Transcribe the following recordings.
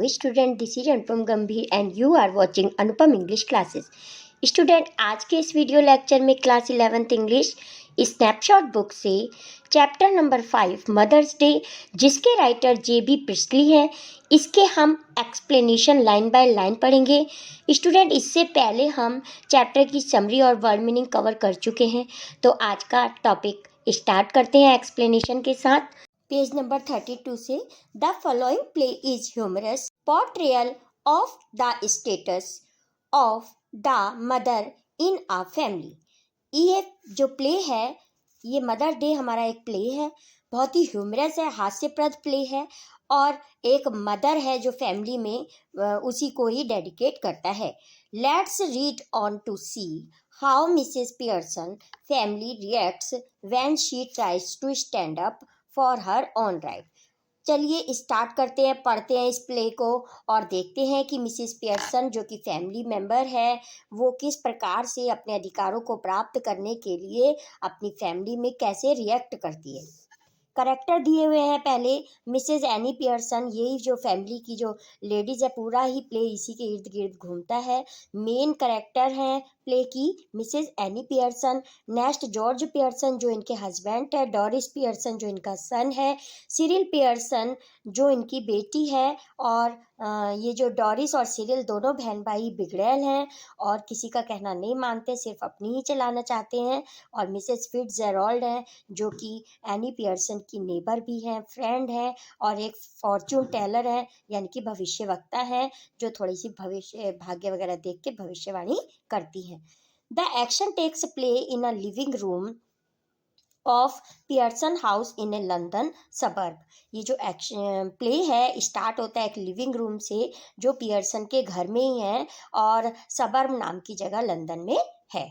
Hello student, this is अनुपम गंभीर and you are watching Anupam English classes. Student, आज के इस वीडियो लेक्चर में class 11th English snapshot book से chapter number 5 mother's day, जिसके writer JB. Priestly हैं, इसके हम एक्सप्लेनेशन लाइन बाय लाइन पढ़ेंगे। स्टूडेंट, इससे पहले हम चैप्टर की समरी और वर्ड मीनिंग कवर कर चुके हैं, तो आज का टॉपिक स्टार्ट करते हैं एक्सप्लेनेशन के साथ। पेज नंबर 32 से the following play is humorous portrayal of the status of the mother in a family. ये जो प्ले है, ये मदर डे हमारा एक प्ले है, बहुत ही ह्यूमरस है, हास्यप्रद प्ले है और एक मदर है जो फैमिली में उसी को ही डेडिकेट करता है। Let's read on to see how Mrs Pearson family reacts when she tries to stand up for her own right. चलिए स्टार्ट करते हैं, पढ़ते हैं इस प्ले को और देखते हैं कि मिसेस पियर्सन जो कि फैमिली मेंबर है, वो किस प्रकार से अपने अधिकारों को प्राप्त करने के लिए अपनी फैमिली में कैसे रिएक्ट करती है। करेक्टर दिए हुए हैं पहले मिसेस एनी पियर्सन, यही जो फैमिली की जो लेडीज़ है, पूरा ही प्ले इसी के इर्द गिर्द घूमता है। मेन करेक्टर हैं प्ले की Mrs any Pearson, next George Pearson जो इनके हस्बैंड है, डॉरिस पियर्सन जो इनका सन है, सिरिल पियर्सन जो इनकी बेटी है और ये जो डॉरिस और सिरिल दोनों बहन भाई बिगड़ैल हैं और किसी का कहना नहीं मानते, सिर्फ अपनी ही चलाना चाहते हैं। और मिसेस फिट्जजेराल्ड हैं जो कि एनी पियर्सन की नेबर भी हैं, फ्रेंड हैं और एक फॉर्च्यून टेलर है, यानी कि भविष्यवक्ता है, जो थोड़ी सी भविष्य भाग्य वगैरह देख के भविष्यवाणी करती हैं। The action takes play in a living room of Pearson house in a London suburb. ये जो एक्शन प्ले है स्टार्ट होता है एक लिविंग रूम से जो पियर्सन के घर में ही है और सबर्ब नाम की जगह लंदन में है।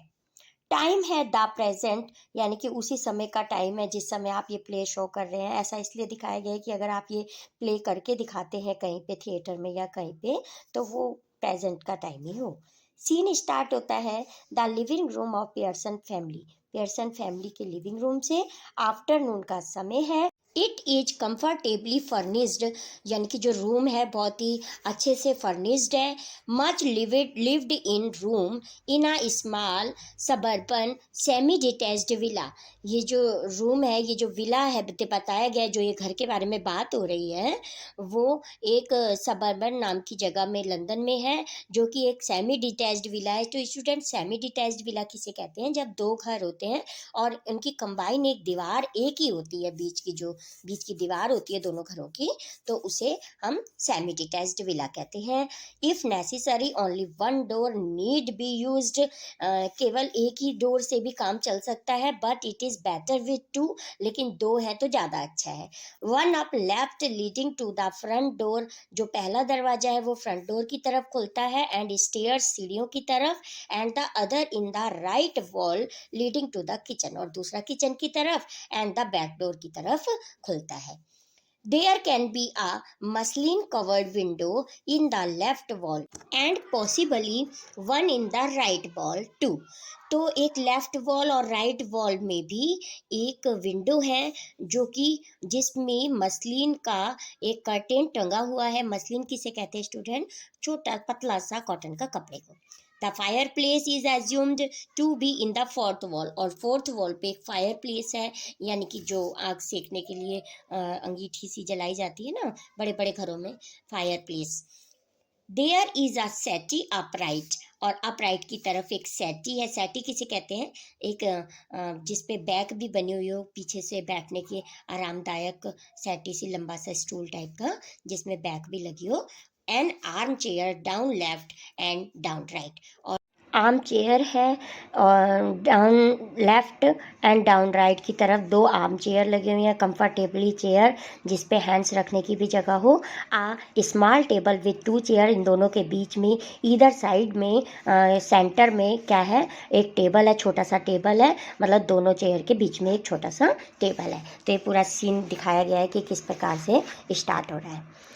टाइम है द प्रेजेंट, यानी कि उसी समय का टाइम है जिस समय आप ये प्ले शो कर रहे हैं। ऐसा इसलिए दिखाया गया है कि अगर आप ये प्ले करके दिखाते हैं कहीं पे थिएटर में या कहीं पे, तो वो प्रेजेंट का टाइम ही हो। सीन स्टार्ट होता है the living room of Pearson family, Pearson family के लिविंग रूम से। आफ्टरनून का समय है। इट इज कंफर्टेबली फर्निश्ड, यानी कि जो रूम है बहुत ही अच्छे से फर्निश्ड है। Much lived in room in a small suburban semi detached villa. ये जो रूम है, ये जो विला है बताया गया है, जो ये घर के बारे में बात हो रही है, वो एक सबर्बन नाम की जगह में लंदन में है, जो कि एक सेमी डिटैच्ड विला है। तो स्टूडेंट, सेमी डिटैच्ड विला किसे कहते हैं? जब दो घर होते हैं और उनकी कंबाइन एक दीवार एक ही होती है, बीच की दीवार होती है दोनों घरों की, तो उसे हम सेमी डिटैच्ड विला कहते हैं। If necessary only one door need be used, केवल एक ही डोर से भी काम चल सकता है, but it is better with two, लेकिन दो है तो ज़्यादा अच्छा है। One up left leading to the front door, जो पहला दरवाजा है वो फ्रंट डोर की तरफ खुलता है, एंड स्टेयर्स सीढ़ियों की तरफ, and the other in the right wall leading to the kitchen, और दूसरा किचन की तरफ एंड द बैक डोर की तरफ खुलता है। There can be a muslin covered window in the left wall and possibly one in the right wall too. तो एक लेफ्ट वॉल और राइट वॉल में भी एक विंडो है जो कि जिसमें मसलिन का एक कर्टेन टंगा हुआ है। मसलिन किसे कहते हैं स्टूडेंट? छोटा पतला सा कॉटन का कपड़े को। The fireplace is assumed to be in the fourth wall, और फोर्थ वॉल पे एक फायर प्लेस है, यानी कि जो आग सेकने के लिए अंगीठी सी जलाई जाती है ना बड़े बड़े घरों में, fireplace. There is a settee upright, और अपराइट की तरफ एक सेटी है। सेटी किसे कहते हैं? एक जिसपे बैक भी बनी हुई हो, पीछे से बैठने की आरामदायक सेटी सी, लंबा सा स्टूल टाइप का जिसमें बैक भी लगी हो। N arm chair down left and down right, और आर्म चेयर है और down left and down right की तरफ दो आर्म चेयर लगी हुई हैं, कंफर्टेबली चेयर जिस पे हैंड्स रखने की भी जगह हो। Small table with two chair, इन दोनों के बीच में इधर साइड में सेंटर में क्या है? एक टेबल है, छोटा सा टेबल है, मतलब दोनों चेयर के बीच में एक छोटा सा टेबल है। तो ये पूरा सीन दिखाया गया है कि किस प्रकार से स्टार्ट हो रहा है।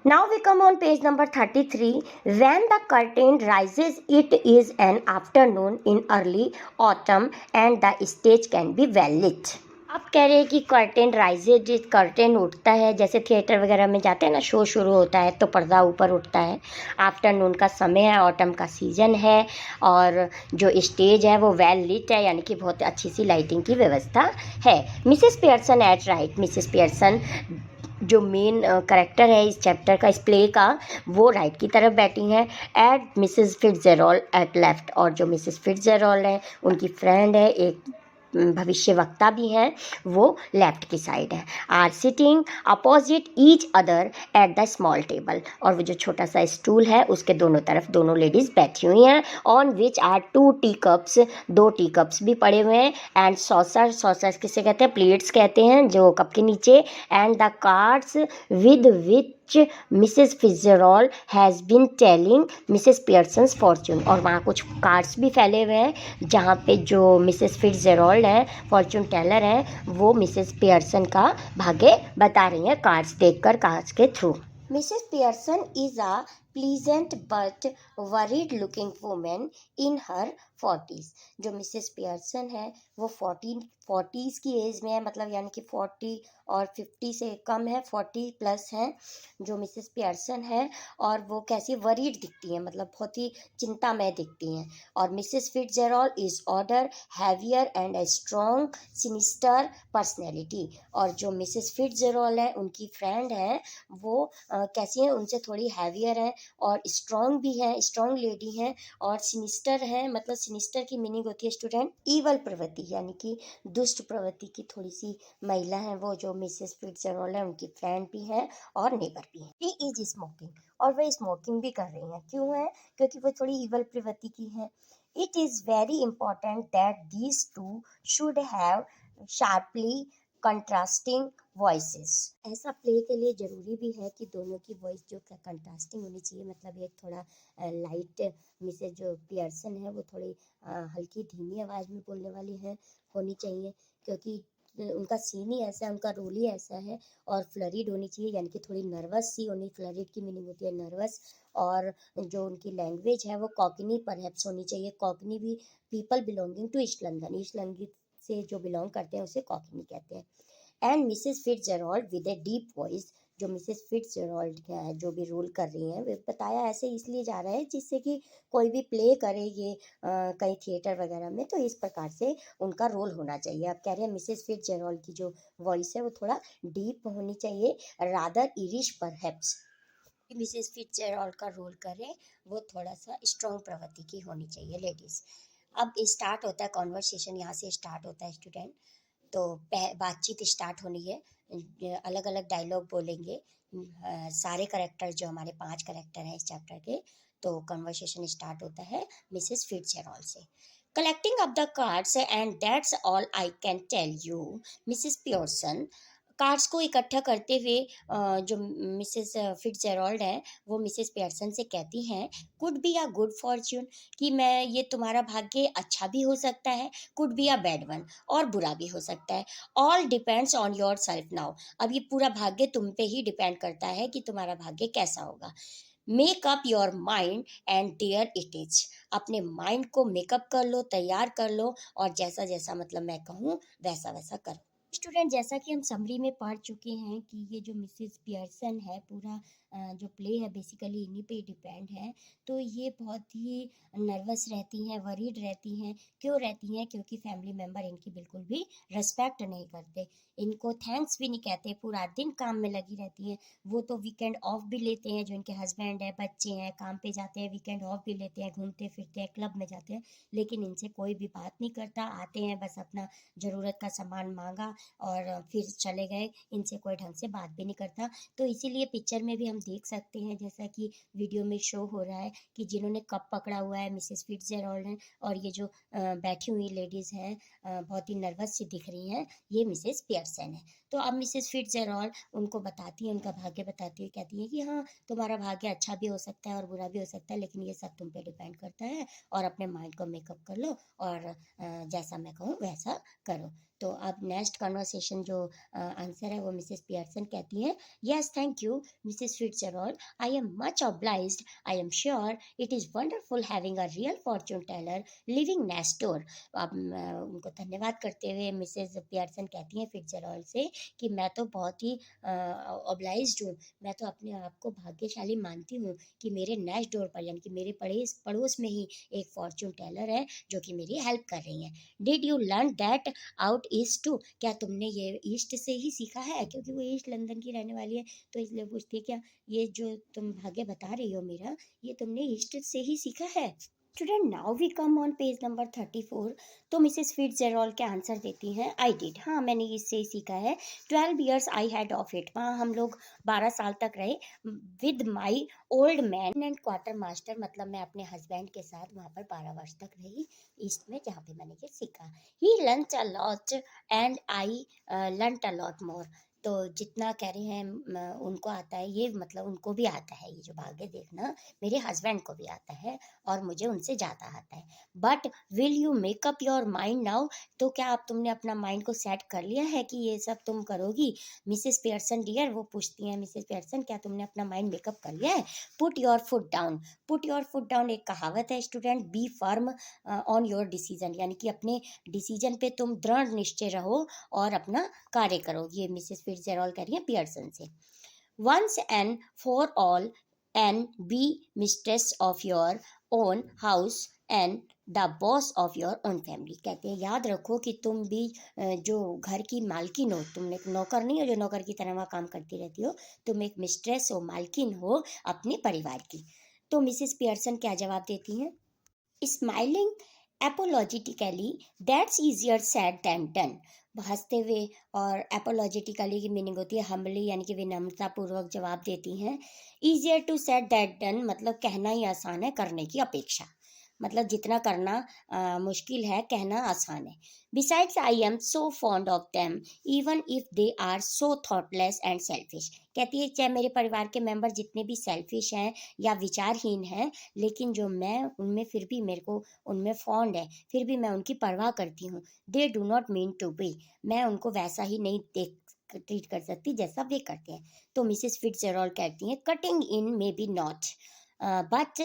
Now we come on page number 33. When the curtain rises, it is an afternoon in early autumn and the stage can be well lit. आप कह रहे हैं कि कर्टेन राइजेज, कर्टेन उठता है, जैसे थिएटर वगैरह में जाते हैं ना, शो शुरू होता है तो पर्दा ऊपर उठता है। आफ्टरनून का समय है, ऑटम का सीज़न है, और जो स्टेज है वो वेल लिट है, यानी कि बहुत अच्छी सी लाइटिंग की व्यवस्था है। Mrs Pearson at right, Mrs Pearson जो मेन करेक्टर है इस चैप्टर का, इस प्ले का, वो राइट की तरफ बैठी हैं। एट मिसेस फिट्जेरॉल्ड एट लेफ्ट, और जो मिसेस फिट्जेरॉल्ड है उनकी फ्रेंड है, एक भविष्यवक्ता भी हैं, वो लेफ्ट की साइड है। Are sitting opposite each other at the small table, और वो जो छोटा सा स्टूल है उसके दोनों तरफ दोनों लेडीज बैठी हुई हैं। On which are 2 tea cups, 2 tea cups भी पड़े हुए हैं। एंड सॉसर, सॉसर किसे कहते हैं, प्लेट्स कहते हैं जो कप के नीचे। And the cards with which Mrs Fitzgerald has been telling Mrs Pearson's fortune, और वहाँ कुछ कार्ड्स भी फैले हुए हैं जहाँ पे जो मिसेस फिट्जेरॉल्ड हैं, फॉर्च्यून टेलर हैं, वो मिसेस पियर्सन का भाग्य बता रही हैं कार्ड्स देखकर, कार्ड्स के through. Mrs Pearson is a pleasant but worried looking women in her 40s। जो मिसेस पियर्सन है वो 40s की एज में है, मतलब यानी कि 40 और 50 से कम है, 40 प्लस है जो मिसेस पियर्सन है। और वो कैसी वरीड दिखती हैं, मतलब बहुत ही चिंतामय दिखती हैं। और Mrs Fitzgerald is older heavier and a strong sinister personality, और जो मिसेस फिट्जेरॉल्ड है उनकी फ्रेंड है, वो कैसी हैं, उनसे थोड़ी हैवियर है और स्ट्रॉन्ग भी है, स्ट्रॉन्ग लेडी हैं, और सिनिस्टर है, मतलब सिनिस्टर की मीनिंग होती है स्टूडेंट ईवल प्रवृत्ति, यानी कि दुष्ट प्रवृत्ति की थोड़ी सी महिला है वो, जो मिसेस फिट्जेरॉल्ड है उनकी फ्रेंड भी है और नेबर भी है। ही इज स्मोकिंग, और वह स्मोकिंग भी कर रही हैं, क्यों है, क्योंकि वो थोड़ी ईवल प्रवृत्ति की है। It is very important that these two should have sharply contrasting voices. ऐसा प्ले के लिए ज़रूरी भी है कि दोनों की वॉइस जो कंट्रास्टिंग होनी चाहिए, मतलब एक थोड़ा लाइट, मिसेज जो पियर्सन है वो थोड़ी हल्की धीमी आवाज़ में बोलने वाली है, होनी चाहिए, क्योंकि उनका सीन ही ऐसा है, उनका रोल ही ऐसा है। और फ्लरिड होनी चाहिए, यानी कि थोड़ी नर्वस सी होनी, फ्लरिड की मीनिंग होती है नर्वस। और जो उनकी लैंग्वेज है वो कॉकनी परहैप्स होनी चाहिए। कॉकनी भी people belonging to East London, East London से जो बिलोंग करते हैं उसे कॉकनी कहते हैं। And Mrs Fitzgerald with a deep voice, जो मिसेस फिट्जेरॉल्ड जो भी रोल कर रही हैं, वे बताया ऐसे इसलिए जा रहा है जिससे कि कोई भी प्ले करे ये कहीं थिएटर वगैरह में, तो इस प्रकार से उनका रोल होना चाहिए। आप कह रहे हैं मिसेस फिट्जेरॉल्ड की जो वॉइस है वो थोड़ा डीप होनी चाहिए, रादर इरिश परहैप्स। मिसेस फिट्जेरॉल्ड का रोल करें वो थोड़ा सा स्ट्रॉन्ग प्रवृत्ति की होनी चाहिए लेडीज। अब स्टार्ट होता है कॉन्वर्सेशन, यहाँ से स्टार्ट होता है स्टूडेंट। तो बातचीत स्टार्ट होनी है, अलग अलग डायलॉग बोलेंगे, सारे करेक्टर जो हमारे 5 करेक्टर हैं इस चैप्टर के। तो कन्वर्सेशन स्टार्ट होता है मिसेस फिट्जेरॉल्ड से। Collecting up the cards and that's all I can tell you, Mrs Pearson cards को इकट्ठा करते हुए जो मिसेस फिट्जेरॉल्ड है वो मिसेस पियर्सन से कहती हैं, could be a good Fortune, कि मैं ये तुम्हारा भाग्य अच्छा भी हो सकता है, could be a bad one, और बुरा भी हो सकता है। All depends on your self now, अब ये पूरा भाग्य तुम पे ही डिपेंड करता है कि तुम्हारा भाग्य कैसा होगा। Make up your mind and there it is, अपने माइंड को मेकअप कर लो, तैयार कर लो, और जैसा जैसा मतलब मैं कहूँ वैसा वैसा करो। स्टूडेंट, जैसा कि हम समरी में पढ़ चुके हैं कि ये जो मिसेस पियर्सन है, पूरा जो प्ले है बेसिकली इन्हीं पे डिपेंड है। तो ये बहुत ही नर्वस रहती हैं, वरीड रहती हैं। क्यों रहती हैं? क्योंकि फैमिली मेम्बर इनकी बिल्कुल भी रिस्पेक्ट नहीं करते, इनको थैंक्स भी नहीं कहते, पूरा दिन काम में लगी रहती हैं। वो तो वीकेंड ऑफ भी लेते हैं, जो इनके हस्बैंड है, बच्चे हैं, काम पे जाते हैं, वीकेंड ऑफ भी लेते हैं, घूमते फिरते हैं, क्लब में जाते हैं, लेकिन इनसे कोई भी बात नहीं करता। आते हैं बस अपना ज़रूरत का सामान मांगा और फिर चले गए, इनसे कोई ढंग से बात भी नहीं करता। तो इसीलिए पिक्चर में भी हम देख सकते हैं, जैसा कि वीडियो में शो हो रहा है, कि जिन्होंने कप पकड़ा हुआ है मिसेस फिट्जेरॉल्ड हैं, और ये जो बैठी हुई लेडीज़ हैं, बहुत ही नर्वस सी दिख रही हैं, ये मिसेस पियर्सन है। तो अब मिसेस फिट्जेरॉल्ड उनको बताती है, उनका भाग्य बताती है, कहती है कि हाँ, तुम्हारा भाग्य अच्छा भी हो सकता है और बुरा भी हो सकता है, लेकिन ये सब तुम पे डिपेंड करता है, और अपने माइंड को मेकअप कर लो, और जैसा मैं कहूँ वैसा करो। तो अब नेक्स्ट कन्वर्सेशन जो आंसर है वो मिसेस पियर्सन कहती हैं, yes thank you Mrs Fitzgerald, I am much obliged, I am sure it is wonderful having a real fortune teller living next door. अब उनको धन्यवाद करते हुए मिसेस पियर्सन कहती हैं फिट्जरॉल्ड से कि मैं तो बहुत ही ऑब्लाइज्ड हूँ, मैं तो अपने आप को भाग्यशाली मानती हूँ कि मेरे नेक्स्ट डोर पर यानी कि मेरे पड़ोस में ही एक फॉर्चून टेलर है जो कि मेरी हेल्प कर रही हैं। Did you learn that out east too, क्या तुमने ये ईस्ट से ही सीखा है, क्योंकि वो ईस्ट लंदन की रहने वाली है तो इसलिए पूछती है क्या ये जो तुम भाग्य बता रही हो मेरा, ये तुमने ईस्ट से ही सीखा है। Student now we come on page number 34। तो मिसेस फिट्जरॉल्ड के आंसर देती हैं, आई डिड, हाँ मैंने इससे ही सीखा है। 12 years I had of it, वहाँ हम लोग 12 साल तक रहे with my old man and quarter master, मतलब मैं अपने हस्बैंड के साथ वहाँ पर 12 वर्ष तक रही ईस्ट में, जहाँ पे मैंने ये सीखा। He learned a lot and I learned a lot more. तो जितना कह रहे हैं उनको आता है ये, मतलब उनको भी आता है ये जो भाग्य देखना, मेरे हस्बैंड को भी आता है और मुझे उनसे ज़्यादा आता है। But will you make up your mind now, तो क्या आप तुमने अपना माइंड को सेट कर लिया है कि ये सब तुम करोगी। मिसेस पियर्सन डियर, वो पूछती हैं मिसेस पियर्सन क्या तुमने अपना माइंड मेकअप कर लिया है। Put your foot down, put your foot down एक कहावत है student, be firm on your decision, यानी कि अपने डिसीजन पे तुम दृढ़ निश्चय रहो और अपना कार्य करो। ये मिसेस फिट्जरॉल्ड कह रही हैं पियर्सन से। Once and for all and be mistress of your own house and the boss of your own family, कहते हैं याद रखो कि तुम भी जो घर की मालकिन हो, तुम एक नौकर नहीं हो जो नौकर की तरह वहाँ काम करती रहती हो, तुम एक मिस्ट्रेस हो, मालकिन हो अपने परिवार की। तो मिसेस पियर्सन क्या जवाब देती हैं, smiling apologetically, that's easier said than done, हंसते हुए, और एपोलॉजिटिकली की मीनिंग होती है हम्बली यानी कि विनम्रतापूर्वक जवाब देती हैं। Easier to said that done मतलब कहना ही आसान है करने की अपेक्षा, मतलब जितना करना मुश्किल है कहना आसान है। Besides I am so fond of them even if they are so thoughtless and selfish, कहती है चाहे मेरे परिवार के मेंबर जितने भी सेल्फिश हैं या विचारहीन हैं, लेकिन जो मैं उनमें फिर भी मेरे को उनमें फॉन्ड है, फिर भी मैं उनकी परवाह करती हूँ। They do not mean to be, मैं उनको वैसा ही नहीं ट्रीट कर सकती जैसा वे करते हैं। तो मिसेस फिट्जरॉल्ड कहती हैं cutting in may be not but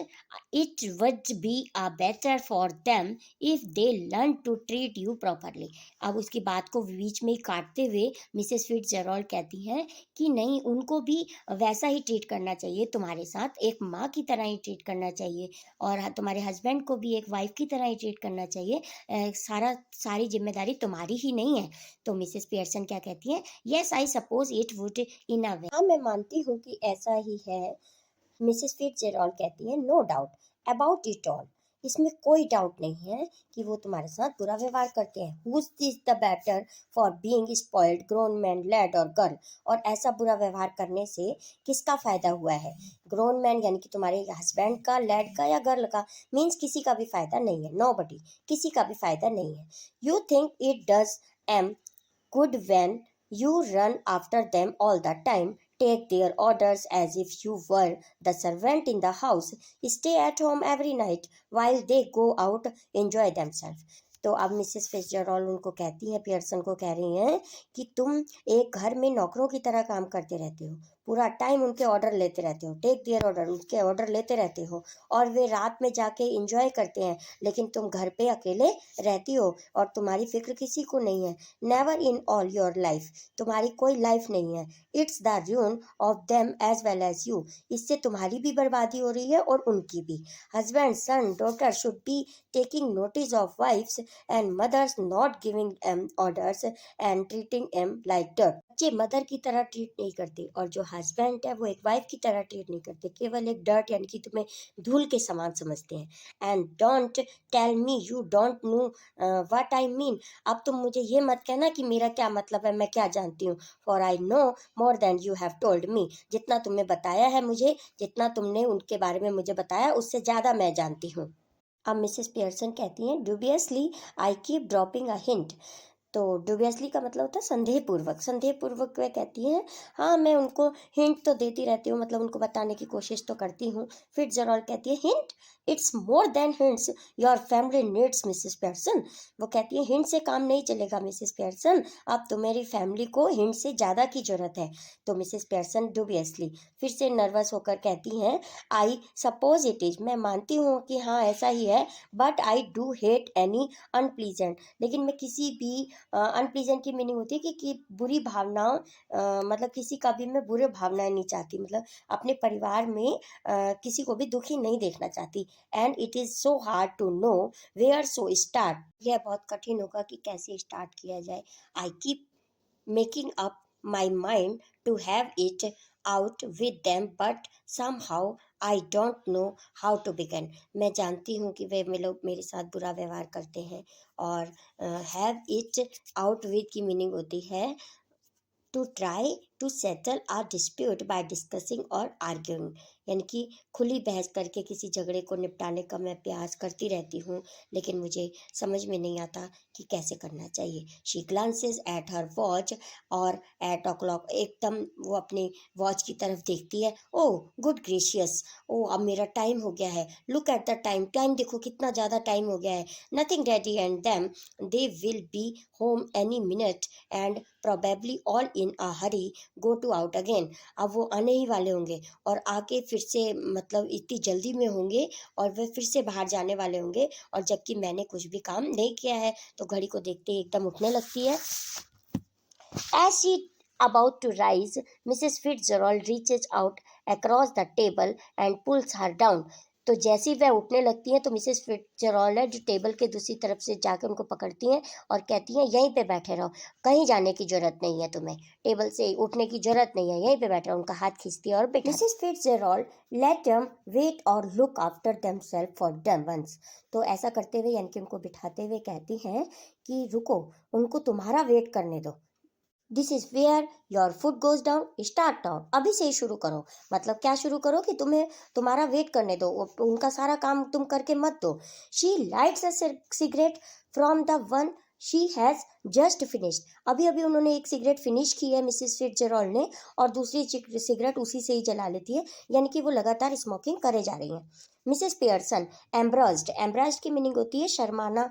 it would be better for them if they learn to treat you properly। अब उसकी बात को बीच में ही काटते हुए मिसेस फिट्जरॉल्ड कहती हैं कि नहीं, उनको भी वैसा ही ट्रीट करना चाहिए तुम्हारे साथ, एक माँ की तरह ही ट्रीट करना चाहिए, और तुम्हारे हस्बैंड को भी एक वाइफ की तरह ही ट्रीट करना चाहिए। सारी जिम्मेदारी तुम्हारी ही नहीं है। तो मिसेस पियर्सन क्या कहती हैं, yes I suppose it would in a way, हाँ मैं मानती हूँ कि ऐसा ही है। मिसेस फिट्जरॉल्ड कहती हैं no doubt about it all, इसमें कोई डाउट नहीं है कि वो तुम्हारे साथ बुरा व्यवहार करते हैं। Who's is the better for being spoiled grown man lad or girl, और ऐसा बुरा व्यवहार करने से किसका फायदा हुआ है। ग्रोन मैन यानी कि तुम्हारे हस्बैंड का, लैड का या गर्ल का, मीन्स किसी का भी फायदा नहीं है, नो बडी, किसी का भी फायदा नहीं है। You think it does em good when you run after them all the time, take their orders as if you were the servant in the house, stay at home every night while they go out enjoy themselves। तो अब Mrs Fitzgerald उनको कहती हैं, Pearson को कह रही हैं कि तुम एक घर में नौकरों की तरह काम करते रहते हो, पूरा टाइम उनके ऑर्डर लेते रहते हो, टेक देयर ऑर्डर, उनके ऑर्डर लेते रहते हो, और वे रात में जाके इंजॉय करते हैं, लेकिन तुम घर पे अकेले रहती हो और तुम्हारी फिक्र किसी को नहीं है। Never in all your life, तुम्हारी कोई लाइफ नहीं है। It's the ruin of them as well as you, इससे तुम्हारी भी बर्बादी हो रही है और उनकी भी। Husband son daughter should be taking notice of wife's and mothers not giving orders and treating em like dirt. बच्चे मदर की तरह ट्रीट नहीं करते और जो हस्बैंड है वो एक वाइफ की तरह ट्रीट नहीं करते, केवल एक डर्ट यानी कि तुम्हें धूल के समान समझते हैं। And don't tell me you don't know what I mean, अब तुम मुझे ये मत कहना कि मेरा क्या मतलब है, मैं क्या जानती हूँ। For I know more than you have told me, जितना तुमने बताया है मुझे, जितना तुमने उनके बारे में मुझे बताया उससे ज़्यादा मैं जानती हूँ। अब मिसेस पियर्सन कहती हैं, dubiously I keep dropping a hint, तो डुबियसली का मतलब होता है संदेहपूर्वक। संदेहपूर्वक वह कहती हैं, हाँ मैं उनको हिंट तो देती रहती हूँ, मतलब उनको बताने की कोशिश तो करती हूँ। फिट्जरॉल्ड कहती है, hint, it's more than hints, your family needs Mrs Pearson. वो कहती है, हिंट से काम नहीं चलेगा मिसेस पेयरसन, अब तो मेरी फैमिली को हिंट से ज़्यादा की जरूरत है। तो मिसेस पेयरसन डुबियसली फिर से नर्वस होकर कहती हैं, आई सपोज इट इज, मैं मानती हूँ कि हाँ ऐसा ही है, but I do hate any unpleasant, लेकिन मैं किसी भी अनप्लीजेंट की मीनिंग होती है कि बुरी भावनाओं, मतलब किसी का भी मैं बुरे भावनाएं नहीं चाहती, मतलब अपने परिवार में किसी को भी दुखी नहीं देखना चाहती। And it is so hard to know where so start, यह बहुत कठिन होगा कि कैसे स्टार्ट किया जाए। I keep making up my mind to have it out with them, but somehow I don't know how to begin. मैं जानती हूँ कि वे लोग मेरे साथ बुरा व्यवहार करते हैं, और have it out with की मीनिंग होती है to try to settle a dispute by discussing और आर्ग्यूइंग, यानी कि खुली बहस करके किसी झगड़े को निपटाने का मैं प्रयास करती रहती हूँ, लेकिन मुझे समझ में नहीं आता कि कैसे करना चाहिए। She glances at her watch और एट ओ क्लॉक, एकदम वो अपनी वॉच की तरफ देखती है। ओह गुड ग्रेशियस, ओ अब मेरा टाइम हो गया है, look at the time, time देखो कितना ज़्यादा टाइम हो गया है। Nothing daddy and them, they will be home any minute and probably all in a hurry go to out again. अब वो आने ही वाले होंगे और आके फिर से, मतलब इतनी जल्दी में होंगे और वे फिर से बाहर जाने वाले होंगे, और जबकि मैंने कुछ भी काम नहीं किया है। तो घड़ी को देखते ही एकदम उठने लगती है। As she about to rise, Mrs. Fitzgerald reaches out across the table and pulls her down. तो जैसे ही वह उठने लगती हैं तो मिसेस फिट्जरॉल्ड है जो टेबल के दूसरी तरफ से जाकर उनको पकड़ती हैं और कहती हैं, यहीं पे बैठे रहो, कहीं जाने की जरूरत नहीं है, तुम्हें टेबल से उठने की जरूरत नहीं है, यहीं पे बैठे रहो। उनका हाथ खींचती है और बैठा। Mrs Fitzgerald let them wait और look after themselves for them once. तो ऐसा करते हुए, यानी कि उनको बिठाते हुए कहती हैं कि रुको, उनको तुम्हारा वेट करने दो। This is where your foot goes down, start down, अभी से ही शुरू करो। मतलब क्या शुरू करो कि तुम्हें तुम्हारा वेट करने दो, उनका सारा काम तुम करके मत दो। She lights a cigarette from the one she has just finished, अभी अभी उन्होंने एक सिगरेट फिनिश की है मिसेस फिट्जरॉल्ड ने, और दूसरी सिगरेट उसी से ही जला लेती है, यानी कि वो लगातार स्मोकिंग करे जा रही हैं। मिसेस पियर्सन एम्ब्रास्ड, एम्ब्रास्ड की मीनिंग होती है शर्माना,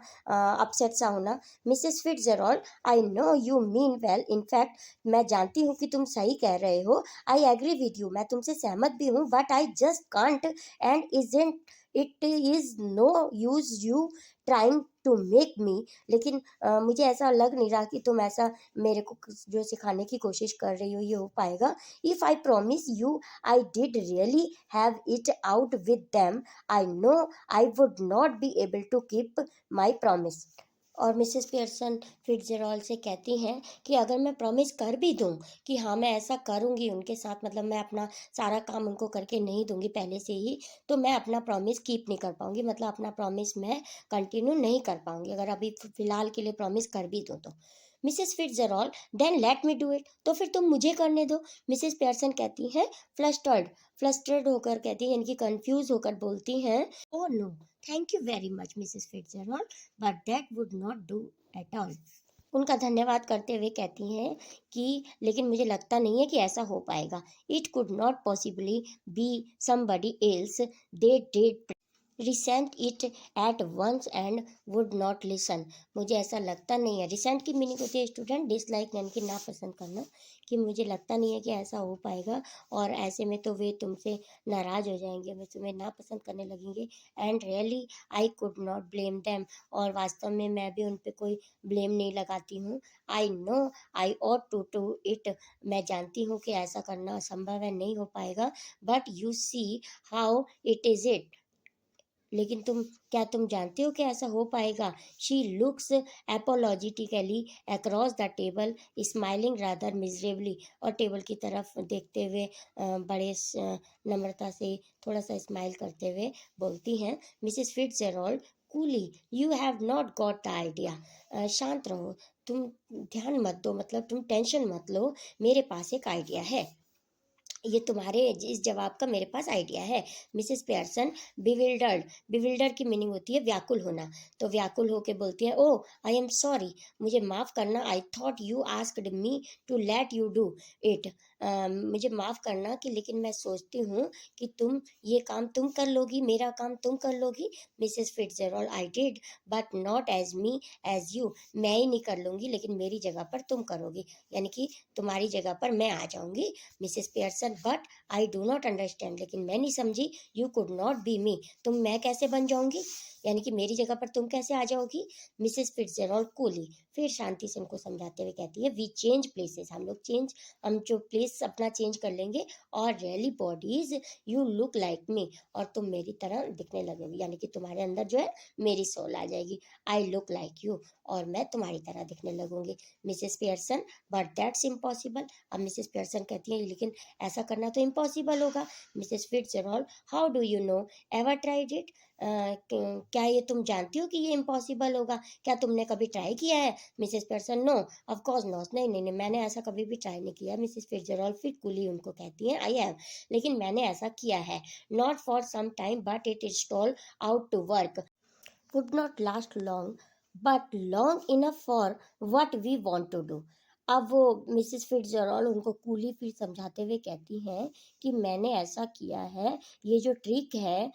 अपसेट सा होना। Mrs Fitzgerald, I know you mean well, in fact मैं जानती हूँ कि तुम सही कह रहे हो। आई एग्री विद यू, मैं तुमसे सहमत भी हूँ, but I just can't and isn't it is no use you trying to make me, लेकिन मुझे ऐसा लग नहीं रहा कि तुम ऐसा मेरे को जो सिखाने की कोशिश कर रही हो ये हो पाएगा। If I promise you I did really have it out with them, I know I would not be able to keep my promise. और मिसेस पियर्सन फिट्जरॉल्ड से कहती हैं कि अगर मैं प्रॉमिस कर भी दूं कि हाँ मैं ऐसा करूंगी उनके साथ, मतलब मैं अपना सारा काम उनको करके नहीं दूंगी पहले से ही, तो मैं अपना प्रॉमिस कीप नहीं कर पाऊंगी, मतलब अपना प्रॉमिस मैं कंटिन्यू नहीं कर पाऊंगी अगर अभी फिलहाल के लिए प्रॉमिस कर भी दूं तो। Mrs Fitzgerald, then let me do it, तो फिर तुम मुझे करने दो। मिसेस पियर्सन कहती हैं, फ्लस्टर्ड, फ्लस्टर्ड होकर कहती हैं, यानी कि कंफ्यूज होकर बोलती हैं, oh no thank you very much Mrs Fitzgerald, but that would not do at all. उनका धन्यवाद करते हुए कहती हैं कि लेकिन मुझे लगता नहीं है कि ऐसा हो पाएगा। It could not possibly be somebody else, they did resent it at once and would not listen. मुझे ऐसा लगता नहीं है, रिसेंट की मीनिंग होती है स्टूडेंट डिसलाइक, यानी कि नापसंद करना, कि मुझे लगता नहीं है कि ऐसा हो पाएगा, और ऐसे में तो वे तुमसे नाराज़ हो जाएंगे, वे तुम्हें नापसंद करने लगेंगे। And really I could not blame them, और वास्तव में मैं भी उन पर कोई ब्लेम नहीं लगाती हूँ। I know I ought to do it, मैं जानती हूँ कि ऐसा करना असंभव है, नहीं हो पाएगा, but you see how it is it, लेकिन क्या तुम जानते हो कि ऐसा हो पाएगा। She looks apologetically across the table smiling rather miserably, और टेबल की तरफ देखते हुए बड़े नम्रता से थोड़ा सा स्माइल करते हुए बोलती हैं, Mrs Fitzgerald coolie, you have not got the idea, शांत रहो, तुम ध्यान मत दो, मतलब तुम टेंशन मत लो, मेरे पास एक आइडिया है। ये तुम्हारे इस जवाब का मेरे पास आइडिया है। मिसेस पियर्सन बिविल्डर्ड, बिविल्डर की मीनिंग होती है व्याकुल होना, तो व्याकुल होके बोलती है, ओ आई एम सॉरी, मुझे माफ़ करना, I thought you asked me to let you do it, मुझे माफ़ करना कि लेकिन मैं सोचती हूँ कि तुम ये काम तुम कर लोगी, मेरा काम तुम कर लोगी। Mrs Fitzgerald I did but not as me as you, मैं ही नहीं कर लूँगी लेकिन मेरी जगह पर तुम करोगी, यानी कि तुम्हारी जगह पर मैं आ जाऊँगी। Mrs Pearson but I do not understand, लेकिन मैं नहीं समझी, यू कुड नॉट बी मी, तुम मैं कैसे बन जाऊंगी, यानी कि मेरी जगह पर तुम कैसे आ जाओगी। मिसेस फिट्जरॉल्ड कूली फिर शांति से उनको समझाते हुए कहती है, वी चेंज प्लेसेस, हम जो प्लेस अपना चेंज कर लेंगे, और really bodies you look like me, और तुम मेरी तरह दिखने लगोगी, यानी कि तुम्हारे अंदर जो है मेरी सोल आ जाएगी। आई लुक लाइक यू, और मैं तुम्हारी तरह दिखने लगूंगी। Mrs Pearson but that's impossible, अब मिसेस पियर्सन कहती है लेकिन ऐसा करना तो इम्पॉसिबल होगा। Mrs Fitzgerald how do you know, ever tried it, क्या ये तुम जानती हो कि ये इम्पॉसिबल होगा, क्या तुमने कभी ट्राई किया है। Mrs Pearson no of course not, नहीं नहीं नहीं, मैंने ऐसा कभी भी ट्राई नहीं किया। मिसेस फिट्जरॉल्ड फिर कुली उनको कहती हैं, आई हैव, लेकिन मैंने ऐसा किया है, not for some time but it is tall out to work, would not last long but long enough for what we want to do। अब वो मिसेस फिट्जरॉल्ड उनको कूली फिर समझाते हुए कहती हैं कि मैंने ऐसा किया है, ये जो ट्रिक है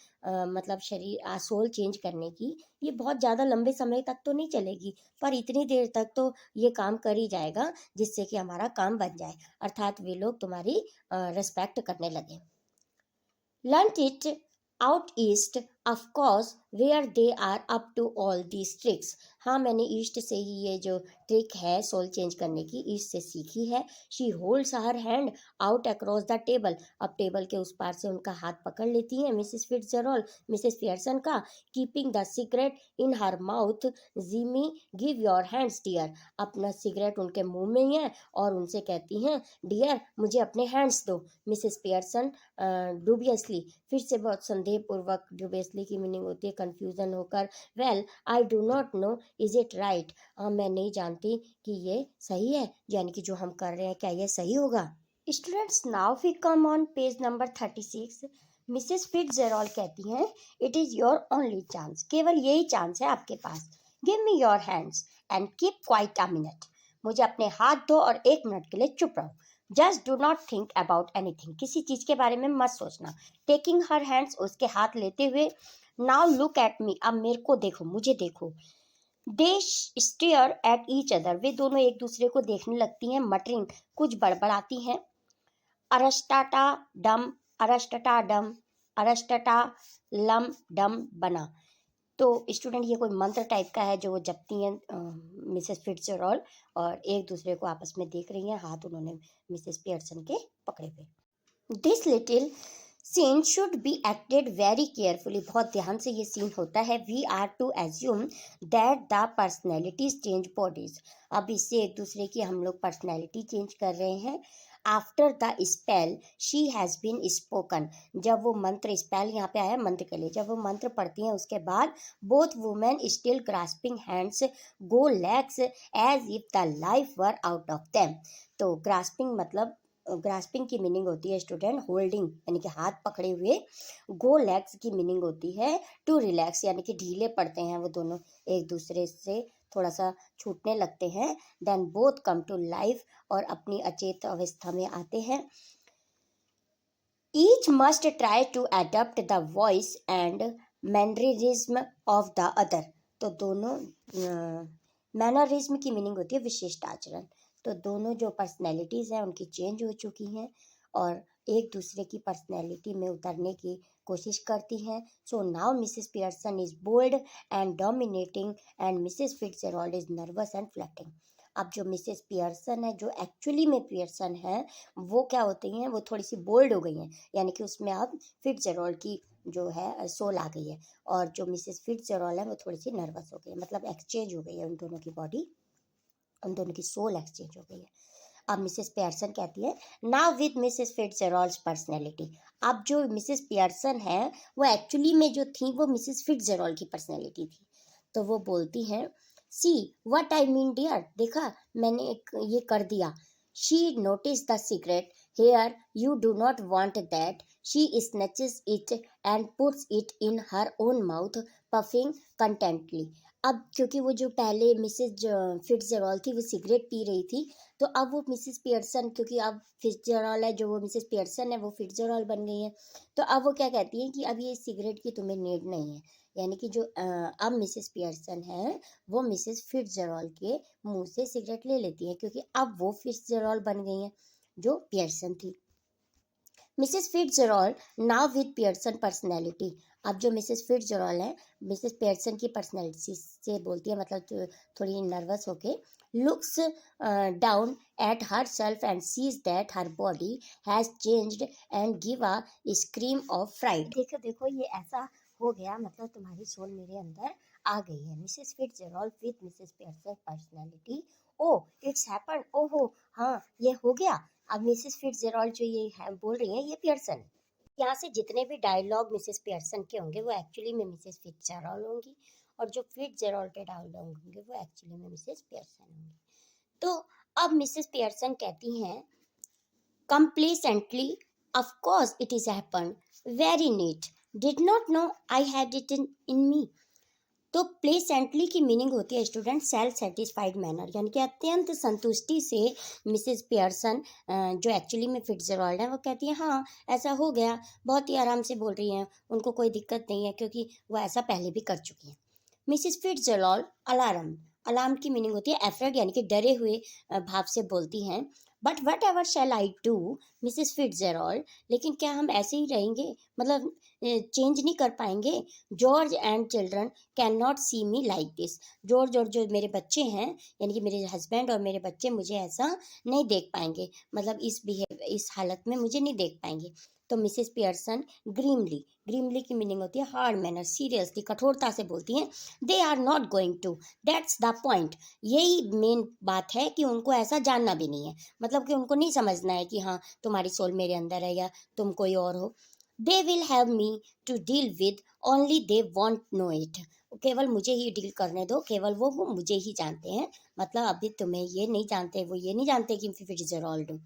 मतलब शरीर सोल चेंज करने की, ये बहुत ज़्यादा लंबे समय तक तो नहीं चलेगी, पर इतनी देर तक तो ये काम कर ही जाएगा जिससे कि हमारा काम बन जाए, अर्थात वे लोग तुम्हारी रिस्पेक्ट करने लगे। Learnt it out east, of course, where they are up to all these tricks। हाँ, मैंने ईस्ट से ही ये जो ट्रिक है सोल चेंज करने की ईस्ट से सीखी है। She holds her hand out across the table, अब टेबल के उस पार से उनका हाथ पकड़ लेती हैं मिसेस फिट्जरॉल्ड मिसेस पियर्सन का, keeping the cigarette in her mouth, Jimmy give your hands dear, अपना सिगरेट उनके मुंह में ही है और उनसे कहती हैं, डियर मुझे अपने हैंड्स दो। मिसेस पियर्सन डूबियसली, फिर से बहुत संदेह पूर्वक, डूबियसली की मीनिंग होती है कंफ्यूजन होकर, well I do not know is it right, मैं नहीं जानती कि ये सही है, यानी कि जो हम कर रहे हैं क्या ये सही होगा। Students now we come on page number 36। Mrs Fitzgerald कहती हैं, it is your only chance, केवल यही चांस है आपके पास, give me your hands and keep quiet a minute, मुझे अपने हाथ दो और 1 मिनट के लिए चुप रहो, just do not think about anything, किसी चीज के बारे में मत सोचना। टेकिंग हर हैंड्स, उसके हाथ लेते हुए, नाउ लुक एट मी, अब मेरे को देखो, मुझे देखो। दे स्टेयर एट ईच अदर, वे दोनों एक दूसरे को देखने लगती हैं, मटरिंग, कुछ बड़बड़ाती हैं, अरस्टाटा डम, अरस्टटा डम, अरस्टटा लम डम बना, तो स्टूडेंट ये कोई मंत्र टाइप का है जो वो जपती हैं मिसेस फिट्जरॉल्ड, और एक दूसरे को आपस में देख रही हैं, हाथ उन्होंने मिसेस पियर्सन के पकड़े हुए। This little scene should be acted very carefully, बहुत ध्यान से ये सीन होता है। We are to assume that the personalities change bodies, अब इससे एक दूसरे की हम लोग पर्सनैलिटी चेंज कर रहे हैं। After the spell she has been spoken, जब वो मंत्र, स्पेल यहाँ पे आया मंत्र के लिए, जब वो मंत्र पढ़ती हैं उसके बाद, both women still grasping hands go legs as if the life were out of them, तो ग्रास्पिंग मतलब, ग्रास्पिंग की मीनिंग होती है स्टूडेंट होल्डिंग, यानी कि हाथ पकड़े हुए। गो लेग्स की मीनिंग होती है टू रिलैक्स, यानी कि ढीले पड़ते हैं वो दोनों, एक दूसरे से थोड़ा सा छूटने लगते हैं। Then both come to life, और अपनी अचेत अवस्था में आते हैं। Each must try to adapt the voice and mannerism of the other, तो दोनों, मैनरिज्म की मीनिंग होती है विशिष्ट आचरण, तो दोनों जो पर्सनैलिटीज़ हैं उनकी चेंज हो चुकी हैं और एक दूसरे की पर्सनैलिटी में उतरने की कोशिश करती हैं। So now Mrs Pearson is bold and dominating and Mrs Fitzgerald is nervous and fluttering. अब जो मिसेस पियर्सन है, जो एक्चुअली में पियर्सन है, वो क्या होती हैं, वो थोड़ी सी बोल्ड हो गई हैं, यानी कि उसमें अब फिट्जरॉल्ड की जो है सोल आ गई है, और जो मिसेस फिट्जरॉल्ड है वो थोड़ी सी नर्वस हो गई है, मतलब एक्सचेंज हो गई है उन दोनों की बॉडी, उन दोनों की सोल एक्सचेंज हो गई है। अब मिसेस पियर्सन कहती है, नाउ विद मिसेस फिट्जरॉल्ड्स पर्सनैलिटी, अब जो मिसेस पियर्सन है वो एक्चुअली में जो थी वो मिसेस फिट्जरॉल्ड की पर्सनैलिटी थी, तो वो बोलती हैं, see what I mean dear, देखा मैंने एक ये कर दिया। She notice the cigarette Here you do not want that. She snatches it and puts it in her own mouth, puffing contentedly. अब क्योंकि वो जो पहले मिसेज फिट्जरॉल थी वो सिगरेट पी रही थी, तो अब वो मिसेस पियर्सन, क्योंकि अब फिट्जरॉल है जो वो मिसेस पियर्सन है वो फिट्जरॉल बन गई है, तो अब वो क्या कहती हैं कि अब ये सिगरेट की तुम्हें नीड नहीं है। यानी कि जो अब मिसेस पियर्सन है वो मिसेस फिट्जरॉल के मुंह से सिगरेट ले लेती है, क्योंकि अब वो फिट्जरॉल बन गई हैं जो पियर्सन थी। Mrs Fitzgerald now with Pearson personality. अब जो मिसेस फिट्जरॉल है मिसेस पियर्सन की पर्सनैलिटी से बोलती है, मतलब थोड़ी नर्वस होके, looks down at herself and sees that her body has changed and give a scream of fright. देखो देखो ये ऐसा हो गया, मतलब तुम्हारी सोल मेरे अंदर आ गई है। Mrs Fitzgerald with Mrs Pearson personality, oh it's happened, ओहो हाँ ये हो गया। अब मिसेस फिट्जरॉल्ड जो ये है बोल रही हैं ये पियर्सन। यहाँ से जितने भी डायलॉग मिसेस पियर्सन के होंगे वो एक्चुअली में मिसेस फिट्जरॉल्ड होंगी, और जो फिट्जरॉल्ड के डायलॉग होंगे वो एक्चुअली में मिसेस पियर्सन होंगी। तो अब मिसेस पियर्सन कहती हैं complacently, of course it is happened, very neat, did not know I had it in me। तो प्लेसेंटली की मीनिंग होती है स्टूडेंट सेल्फ सेटिस्फाइड मैनर, यानी कि अत्यंत संतुष्टि से मिसेस पियर्सन जो एक्चुअली में फिट्जरॉल्ड है वो कहती है हाँ ऐसा हो गया, बहुत ही आराम से बोल रही हैं, उनको कोई दिक्कत नहीं है क्योंकि वो ऐसा पहले भी कर चुकी हैं। मिसेस फिट्जरॉल्ड अलार्म, अलार्म की मीनिंग होती है एफ्रेड, यानी कि डरे हुए भाव से बोलती हैं। But whatever shall I do Mrs Fitzgerald, लेकिन क्या हम ऐसे ही रहेंगे, मतलब चेंज नहीं कर पाएंगे। George and children can not see me like this, George और जो मेरे बच्चे हैं यानी कि मेरे हस्बैंड और मेरे बच्चे मुझे ऐसा नहीं देख पाएंगे, मतलब इस हालत में मुझे नहीं देख पाएंगे। तो मिसेस पियर्सन ग्रीमली, ग्रीमली की मीनिंग होती है हार्ड मैनर, सीरियसली कठोरता से बोलती हैं। They are not going to, that's the point, यही मेन बात है कि उनको ऐसा जानना भी नहीं है, मतलब कि उनको नहीं समझना है कि हाँ तुम्हारी सोल मेरे अंदर है या तुम कोई और हो। They will have me to deal with only they won't know it, केवल मुझे ही डील करने दो, केवल वो मुझे ही जानते हैं, मतलब अभी तुम्हें ये नहीं जानते, वो ये नहीं जानते कि फिट्जरॉल्ड हूँ।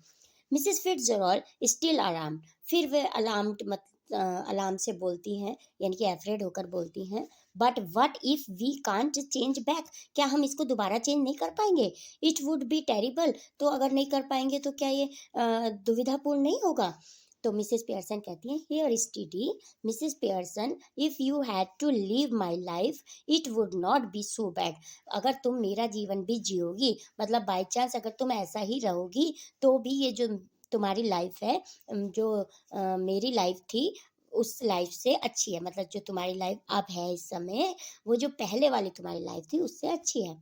मिसेस फिट्जरॉल्ड स्टिल अलार्म, फिर वे अलार्म से बोलती हैं, यानी कि एफ्रेड होकर बोलती हैं। But what if we can't change back, क्या हम इसको दोबारा चेंज नहीं कर पाएंगे। इट वुड बी टेरिबल, तो अगर नहीं कर पाएंगे तो क्या ये दुविधापूर्ण नहीं होगा। तो मिसेस पियर्सन कहती हैं here steady Mrs Pearson, if you had to live my life it would not be so bad, अगर तुम मेरा जीवन भी जियोगी, मतलब बाई चांस अगर तुम ऐसा ही रहोगी तो भी ये जो तुम्हारी लाइफ है, जो मेरी लाइफ थी उस लाइफ से अच्छी है, मतलब जो तुम्हारी लाइफ अब है इस समय वो जो पहले वाली तुम्हारी लाइफ थी उससे अच्छी है।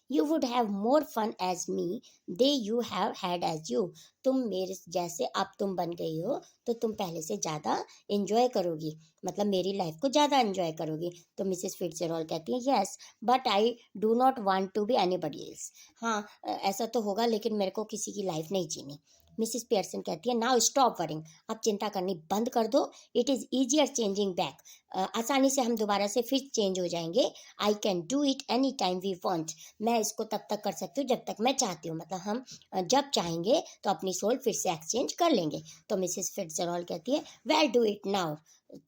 You would have more fun as me than you have had as you, तुम मेरे जैसे अब तुम बन गई हो तो तुम पहले से ज़्यादा इंजॉय करोगी, मतलब मेरी लाइफ को ज़्यादा इंजॉय करोगी। तो मिसेस फिट्जरॉल्ड कहती है yes but I do not want to be anybody else, हाँ ऐसा तो होगा लेकिन मेरे को किसी की लाइफ नहीं जीनी। मिसेस पियर्सन कहती है नाउ स्टॉप वरिंग, अब चिंता करनी बंद कर दो। It is easier changing back, आसानी से हम दोबारा से फिर चेंज हो जाएंगे। I can do it any time we want, मैं इसको तब तक कर सकती हूँ जब तक मैं चाहती हूँ, मतलब हम जब चाहेंगे तो अपनी सोल फिर से एक्सचेंज कर लेंगे। तो मिसेस फिट्जरॉल्ड कहती है वेल डू इट नाउ,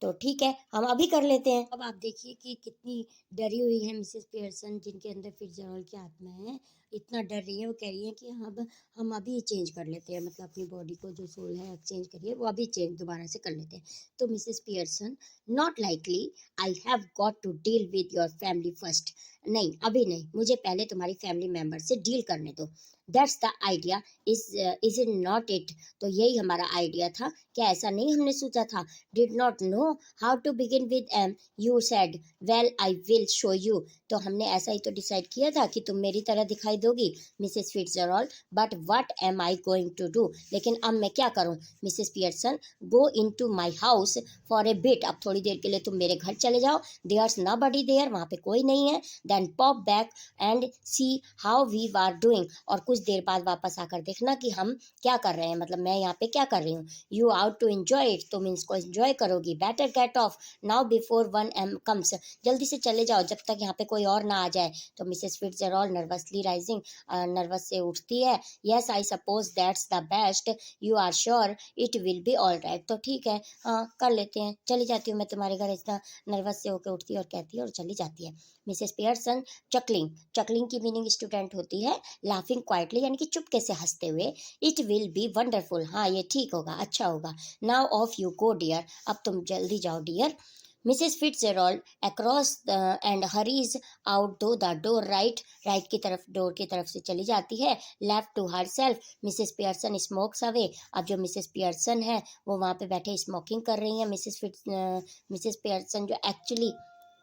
तो ठीक है हम अभी कर लेते हैं। अब आप देखिए कि कितनी डरी हुई है मिसेस पियर्सन, जिनके अंदर फिट्जरॉल्ड की आत्मा है, इतना डर रही है, वो कह रही है कि अब हम अभी चेंज कर लेते हैं, मतलब अपनी बॉडी को जो सोल है एक्सचेंज करिए वो अभी चेंज दोबारा से कर लेते हैं। तो Mrs Pearson not likely, I have got to deal with your family first, नहीं अभी नहीं, मुझे पहले तुम्हारी फैमिली मेम्बर से डील करने दो। That's the idea, is it not it, तो यही हमारा आइडिया था, क्या ऐसा नहीं हमने सोचा था। Did not know how to begin with um, you said well I will show you, तो हमने ऐसा ही तो डिसाइड किया था कि तुम मेरी तरह दिखाई दोगी Mrs Fitzgerald, but what am I going to do, लेकिन अब मैं क्या करूं। Mrs Pearson go into my house for a bit, अब थोड़ी देर के लिए तुम मेरे घर चले जाओ, देयर्स नोबडी देयर, वहाँ पे कोई नहीं है। Then pop back and see how we are doing, और कुछ देर बाद वापस आकर देखना कि हम क्या कर रहे हैं, मतलब मैं यहाँ पे क्या कर रही हूँ। You ought to enjoy it, तुम इसको एंजॉय करोगी। Better get off now before 1 AM comes, जल्दी से चले जाओ जब तक यहाँ पे कोई और ना आ जाए। तो Mrs Fitzgerald nervously rising rising, nervous से उठती है। Yes I suppose that's the best, you are sure it will be all right, तो ठीक है, हाँ कर लेते हैं, चली जाती हूँ मैं तुम्हारे घर, इतना नर्वस से होकर उठती है और कहती है और चली जाती है। मिसेस पियर्सन चकलिंग, चकलिंग की मीनिंग स्टूडेंट होती है लाफिंग क्वाइटली, यानी कि चुपके से हंसते हुए। इट विल बी वंडरफुल, हाँ ये ठीक होगा, अच्छा होगा। Now off you go dear, अब तुम जल्दी जाओ dear. Mrs Fitzgerald across and hurries out through the door right, right की तरफ, डोर की तरफ से चली जाती है। Left to herself, Mrs Pearson smokes away, अब जो मिसेस पियर्सन है वो वहाँ पे बैठे स्मोकिंग कर रही हैं। मिसेस पियर्सन जो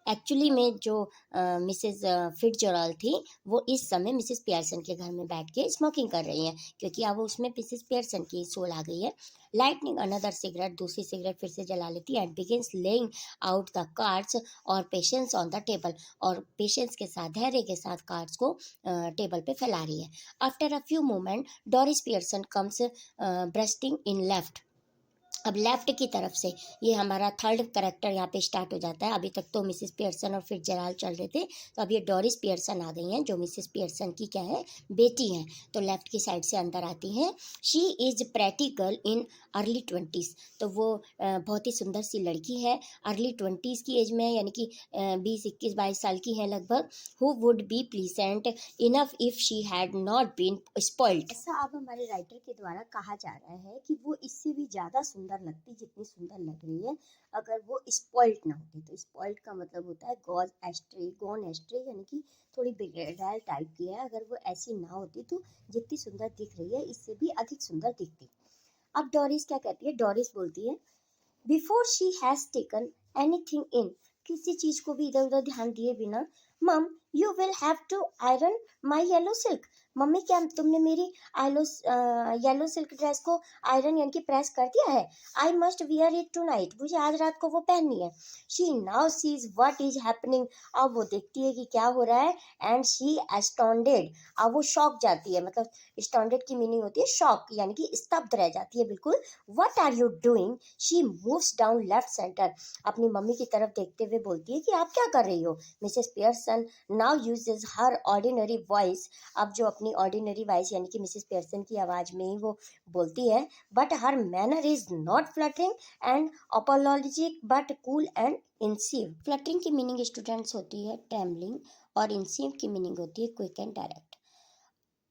एक्चुअली में जो मिसेस फिट्जजेराल्ड थी वो इस समय मिसेस पियर्सन के घर में बैठ के स्मोकिंग कर रही हैं, क्योंकि अब उसमें मिसेस पियर्सन की सोल आ गई है। लाइटनिंग अनदर सिगरेट, दूसरी सिगरेट फिर से जला लेती है। And begins laying out the cards और पेशेंस ऑन द टेबल, और पेशेंस के साथ, धैर्य के साथ कार्ड्स को टेबल पे फैला रही है। After a few moment Doris Pearson comes bursting in left, अब लेफ्ट की तरफ से ये हमारा थर्ड करेक्टर यहाँ पे स्टार्ट हो जाता है। अभी तक तो मिसेस पियर्सन और फिट्जजेराल्ड चल रहे थे, तो अब ये डोरिस पियर्सन आ गई हैं जो मिसेस पियर्सन की क्या है, बेटी हैं। तो लेफ्ट की साइड से अंदर आती हैं। She is pretty girl in early 20s, तो वो बहुत ही सुंदर सी लड़की है, अर्ली 20s की एज में है, यानी कि 20, 21, 22 साल की है लगभग। Who would be pleasant enough if she had not been spoiled, ऐसा अब हमारे राइटर के द्वारा कहा जा रहा है कि वो इससे भी ज़्यादा सुंदर लगती जितनी सुंदर लग रही है अगर वो स्पॉइल्ड ना होती। तो स्पॉइल्ड का मतलब होता है गॉन एस्ट्रे, यानी कि थोड़ी बिगड़ैल टाइप की है। अगर वो ऐसी ना होती तो जितनी सुंदर दिख रही है इससे भी अधिक सुंदर दिखती। अब डोरिस क्या कहती है, डोरिस बोलती है before she has taken anything in, किसी चीज को भी इधर उधर ध्यान दिए बिना, mum you will have to iron my yellow silk, मम्मी क्या तुमने मेरी येलो सिल्क ड्रेस को आयरन यानी कि प्रेस कर दिया है। I must wear it tonight, मुझे आज रात को वो पहननी है। She now sees what is happening, अब वो देखती है कि क्या हो रहा है। एंड शी एस्टॉन्डेड, अब वो शॉक जाती है, मतलब स्टॉन्डेड की मीनिंग होती है शॉक, यानी कि स्तब्ध रह जाती है बिल्कुल। What are you doing, she moves down left centre, अपनी मम्मी की तरफ देखते हुए बोलती है कि आप क्या कर रही हो। मिसेस पियर्सन नाउ यूजेस हर ऑर्डिनरी वॉइस, अब जो अपनी ऑर्डिनरी वॉइस यानी कि मिसेस पियर्सन की आवाज़ में ही वो बोलती है। But her manner is not fluttering and apologetic but cool and incisive. Fluttering की मीनिंग स्टूडेंट्स होती है ट्रेम्बलिंग, और इंसीव की मीनिंग होती है क्विक एंड डायरेक्ट।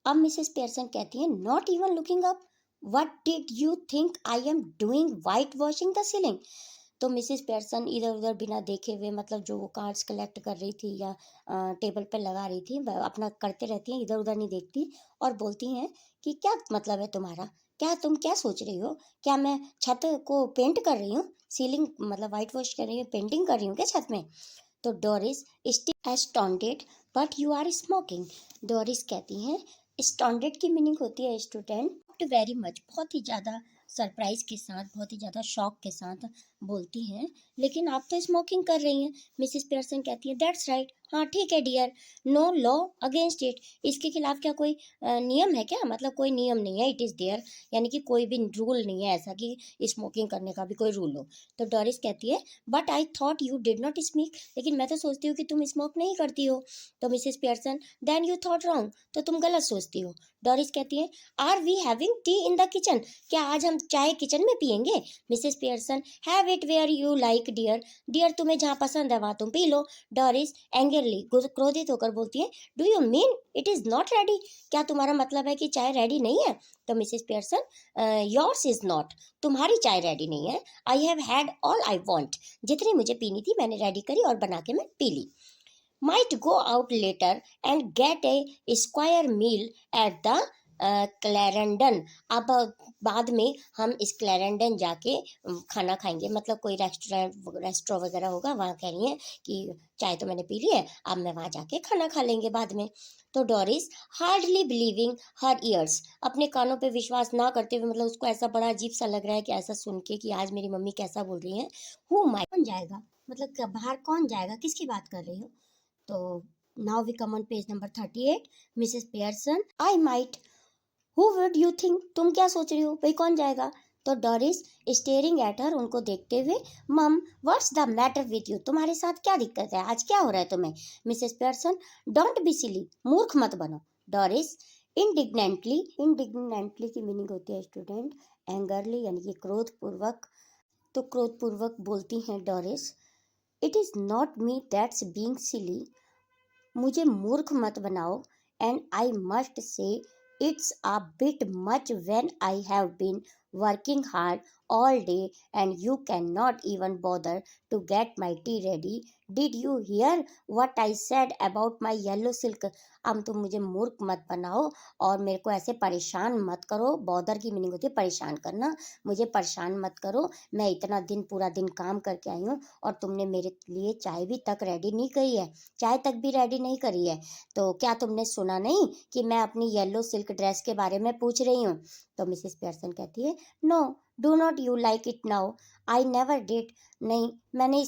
अब मिसेस पियर्सन कहती है not even looking up, what did you think I am doing whitewashing the ceiling, तो मिसेस पियर्सन इधर उधर बिना देखे हुए, मतलब जो वो कार्ड्स कलेक्ट कर रही थी या टेबल पर लगा रही थी, अपना करते रहती हैं, इधर उधर नहीं देखती, और बोलती हैं कि क्या मतलब है तुम्हारा, क्या तुम क्या सोच रही हो, क्या मैं छत को पेंट कर रही हूँ, सीलिंग मतलब वाइट वॉश कर रही हूँ, पेंटिंग कर रही हूँ क्या छत में। तो Doris still astounded but you are smoking, Doris कहती हैं स्टॉन्डेड की मीनिंग होती है स्टूडेंट वेरी मच, बहुत ही ज़्यादा सरप्राइज के साथ, बहुत ही ज़्यादा शॉक के साथ बोलती हैं, लेकिन आप तो स्मोकिंग कर रही हैं। मिसेस पियर्सन कहती है दैट्स राइट, हाँ ठीक है dear, no law against it, इसके खिलाफ क्या कोई नियम है क्या, मतलब कोई नियम नहीं है, इट इज़ देयर, यानी कि कोई भी रूल नहीं है ऐसा कि स्मोकिंग करने का भी कोई रूल हो। तो डोरिस कहती है but I thought you did not smoke, लेकिन मैं तो सोचती हूँ कि तुम स्मोक नहीं करती हो। तो Mrs Pearson then you thought wrong, तो तुम गलत सोचती हो। डोरिस कहती है are we having tea in the kitchen, क्या आज हम चाय किचन में पियेंगे। Mrs Pearson have it where you like dear, dear तुम्हें जहाँ पसंद है वहाँ तुम पी लो। डोरिस एंगरली क्रोधित होकर बोलती है do you mean it is not ready, क्या तुम्हारा मतलब है कि चाय रेडी नहीं है। तो Mrs Pearson yours is not, तुम्हारी चाय रेडी नहीं है। I have had all I want, जितनी मुझे पीनी थी मैंने रेडी करी और बना के मैं P Lee. might go out later and get a square meal at the क्लैरेंडन, अब बाद में हम इस क्लैरेंडन जाके खाना खाएंगे, मतलब कोई रेस्टोरेंट वगैरह होगा, वहाँ कह रही हैं कि चाय तो मैंने पी ली है, अब मैं वहाँ जाके खाना खा लेंगे बाद में। तो डोरिस हार्डली बिलीविंग हर ईयर्स, अपने कानों पे विश्वास ना करते हुए, मतलब उसको ऐसा बड़ा अजीब सा लग रहा है कि ऐसा सुन के कि आज मेरी मम्मी कैसा बोल रही हैं। हु माइट, कौन जाएगा, मतलब बाहर कौन जाएगा, किसकी बात कर रही हो। तो now we come on page number 38, Mrs Pearson I might, who would you think, तुम क्या सोच रही हो भाई कौन जाएगा। तो डोरिस स्टेयरिंग एट हर, उनको देखते हुए मम what's the matter with you, तुम्हारे साथ क्या दिक्कत है, आज क्या हो रहा है तुम्हें। Mrs Pearson don't be silly, मूर्ख मत बनो, डोरिस इंडिग्नेंटली की मीनिंग होती है स्टूडेंट एंगरली यानी कि क्रोधपूर्वक। तो क्रोधपूर्वक बोलती हैं Doris, it is not me that's being silly, मुझे मूर्ख मत बनाओ, and I must say it's a bit much when I have been working hard all day and you cannot even bother to get my tea ready. Did you hear what I said about my yellow silk? अब तुम मुझे मूर्ख मत बनाओ और मेरे को ऐसे परेशान मत करो। बॉदर की मीनिंग होती है परेशान करना। मुझे परेशान मत करो, मैं इतना दिन पूरा दिन काम करके आई हूँ और तुमने मेरे लिए चाय भी तक रेडी नहीं करी है, चाय तक भी रेडी नहीं करी है। तो क्या तुमने सुना नहीं कि मैं अपनी येलो सिल्क ड्रेस के बारे में पूछ रही हूँ? तो मिसेस पियर्सन कहती है, no do not you like it now, I never did. नहीं, मैं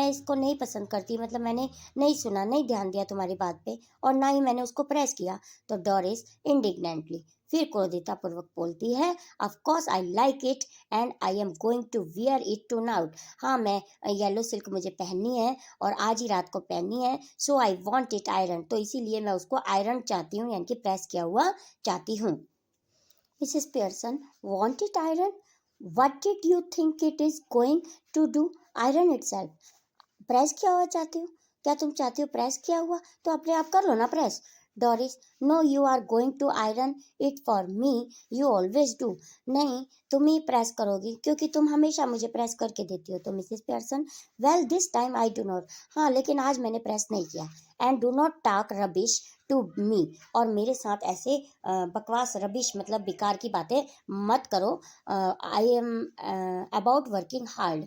इसको नहीं पसंद करती, मतलब मैंने नहीं सुना, नहीं ध्यान दिया तुम्हारी बात पे, और ना ही मैंने उसको प्रेस किया। तो डोरिस इंडिग्नेंटली फिर क्रोधितापूर्वक बोलती है, of course I like it and I am going to wear it tonight. हाँ, मैं येलो सिल्क मुझे पहननी है और आज ही रात को पहननी है। सो आई वॉन्ट इट आयरन, तो इसीलिए मैं उसको आयरन चाहती हूँ, यानी कि प्रेस किया हुआ चाहती हूँ। Mrs. Pearson, want it iron? What did you think it is going to do? Iron itself. Press किया हुआ चाहती हो? क्या तुम चाहती हो प्रेस किया हुआ? तो अपने आप कर लो ना press. Doris, no you are going to iron it for me, you always do. नहीं, तुम ही प्रेस करोगी क्योंकि तुम हमेशा मुझे प्रेस करके देती हो। तो Mrs Pearson, well this time I do not, हाँ लेकिन आज मैंने प्रेस नहीं किया। And do not talk rubbish to me, और मेरे साथ ऐसे बकवास रबिश मतलब बेकार की बातें मत करो। I am about working hard,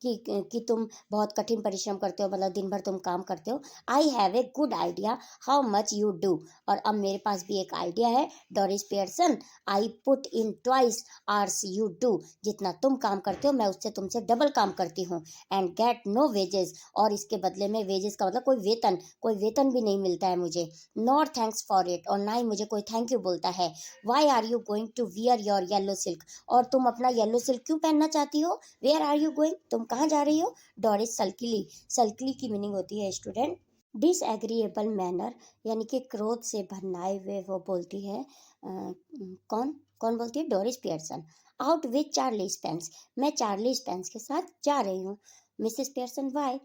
कि तुम बहुत कठिन परिश्रम करते हो, मतलब दिन भर तुम काम करते हो। I have a good idea how much you do, और अब मेरे पास भी एक आइडिया है Doris Pearson, I put in twice hours you do, जितना तुम काम करते हो मैं उससे तुमसे डबल काम करती हूँ। एंड गेट नो वेजेस, और इसके बदले में वेजेस का मतलब कोई वेतन भी नहीं मिलता है मुझे। नॉट थैंक्स फॉर इट, और ना ही मुझे कोई थैंक यू बोलता है। Why are you going to wear your yellow silk, और तुम अपना येलो सिल्क क्यों पहनना चाहती हो? वेयर आर यू गोइंग, तुम कहाँ जा रही हो? डोरिस सल्कली की मीनिंग होती है स्टूडेंट डिसएग्रीएबल मैनर, यानी कि क्रोध से भरनाए हुए वो बोलती है। कौन कौन बोलती है? Doris Pearson. Out with Charlie Spence, मैं चार्ली स्पेंस के साथ जा रही हूँ। मिसेस पियर्सन, वाई,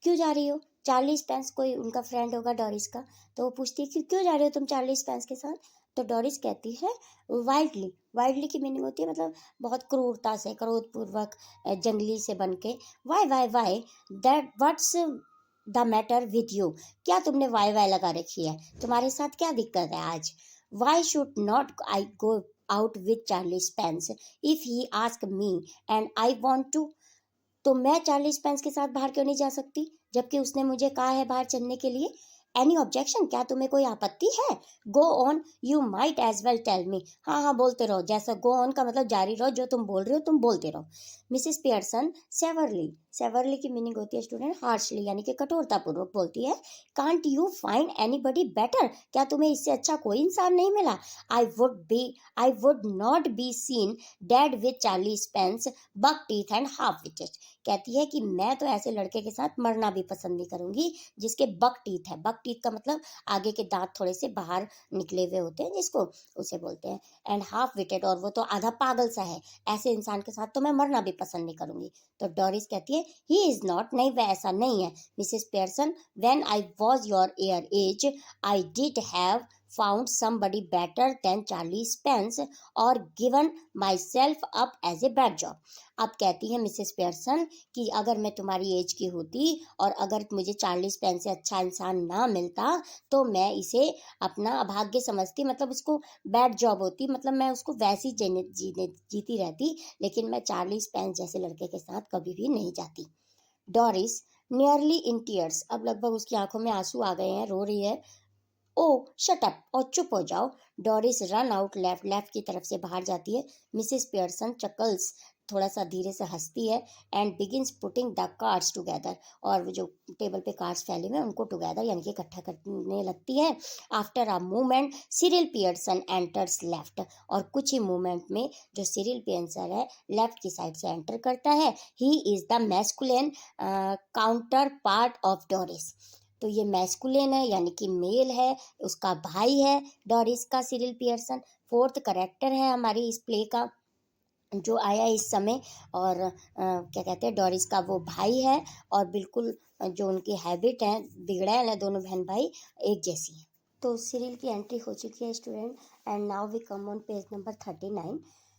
क्यों जा रही हो? चार्ली स्पेंस कोई उनका फ्रेंड होगा डोरिस का, तो वो पूछती है कि क्यों जा रही हो तुम चार्ली स्पेंस के साथ? तो डोरिस कहती है वाइल्डली की मीनिंग होती है मतलब बहुत क्रूरता से, क्रोधपूर्वक, जंगली से बन के। Why that what's the matter with you, क्या तुमने वाई लगा रखी है? तुम्हारे साथ क्या दिक्कत है आज? Why should not I go out with Charlie Spence if he ask me and I want to, तो मैं चार्ली स्पेंस के साथ बाहर क्यों नहीं जा सकती जबकि उसने मुझे कहा है बाहर चलने के लिए? एनी ऑब्जेक्शन, क्या तुम्हें कोई आपत्ति है? Go on, you might as well tell me, हाँ हाँ बोलते रहो, जैसा गो ऑन का मतलब जारी रहो, जो तुम बोल रहे हो तुम बोलते रहो। मिसेस पियर्सन सेवरली की मीनिंग होती है स्टूडेंट हार्शली, यानी कि कठोरतापूर्वक बोलती है। Can't you find anybody better, क्या तुम्हें इससे अच्छा कोई इंसान नहीं मिला? I would not be seen dead with Charlie Spence, buck teeth and half witted, कहती है कि मैं तो ऐसे लड़के के साथ मरना भी पसंद नहीं करूंगी जिसके बक टीथ है। बक टीथ का मतलब आगे के दांत थोड़े से बाहर निकले हुए होते हैं, जिसको उसे बोलते हैं। एंड हाफ विटेड, और वो तो आधा पागल सा है, ऐसे इंसान के साथ तो मैं मरना भी पसंद नहीं करूंगी। तो डोरिस कहती है, ही इज नॉट, नहीं वह ऐसा नहीं है। Mrs Pearson, when I was your air age I did have found somebody better than Charlie Spence or given myself up as a bad job. अब कहती है मिसेस पियर्सन कि अगर मैं तुम्हारी एज की होती और अगर मुझे चार्ली स्पेंस से अच्छा इंसान ना मिलता तो मैं इसे अपना अभाग्य समझती, मतलब उसको बैड जॉब होती, मतलब मैं उसको वैसी जीती रहती, लेकिन मैं चार्ली स्पेंस जैसे लड़के के साथ कभी भी नहीं जाती। डोरिस नियरली इन टीयर्स, अब लगभग उसकी आंखों में आंसू आ गए हैं, रो रही है। ओ शट अप, और चुप हो जाओ। डोरिस रन आउट लेफ्ट की तरफ से बाहर जाती है। मिसेस पियर्सन चकल्स, थोड़ा सा धीरे से हंसती है। And begins putting the cards together, और वो जो टेबल पे कार्ड्स फैले हुए हैं उनको टुगेदर यानी कि इकट्ठा करने लगती है। After a moment Cyril Pearson enters left, और कुछ ही मोमेंट में जो सिरिल पियर्सन है लेफ्ट की साइड से एंटर करता है। He is the masculine counter part of Doris, तो ये मैस्कुलिन है यानी कि मेल है, उसका भाई है डॉरिस का सिरिल पियर्सन। फोर्थ करेक्टर है हमारी इस प्ले का जो आया इस समय, और क्या कहते हैं, डॉरिस का वो भाई है, और बिल्कुल जो उनकी हैबिट है, बिगड़ैल है, दोनों बहन भाई एक जैसी है। तो सिरिल की एंट्री हो चुकी है student, and now we come on page number 39।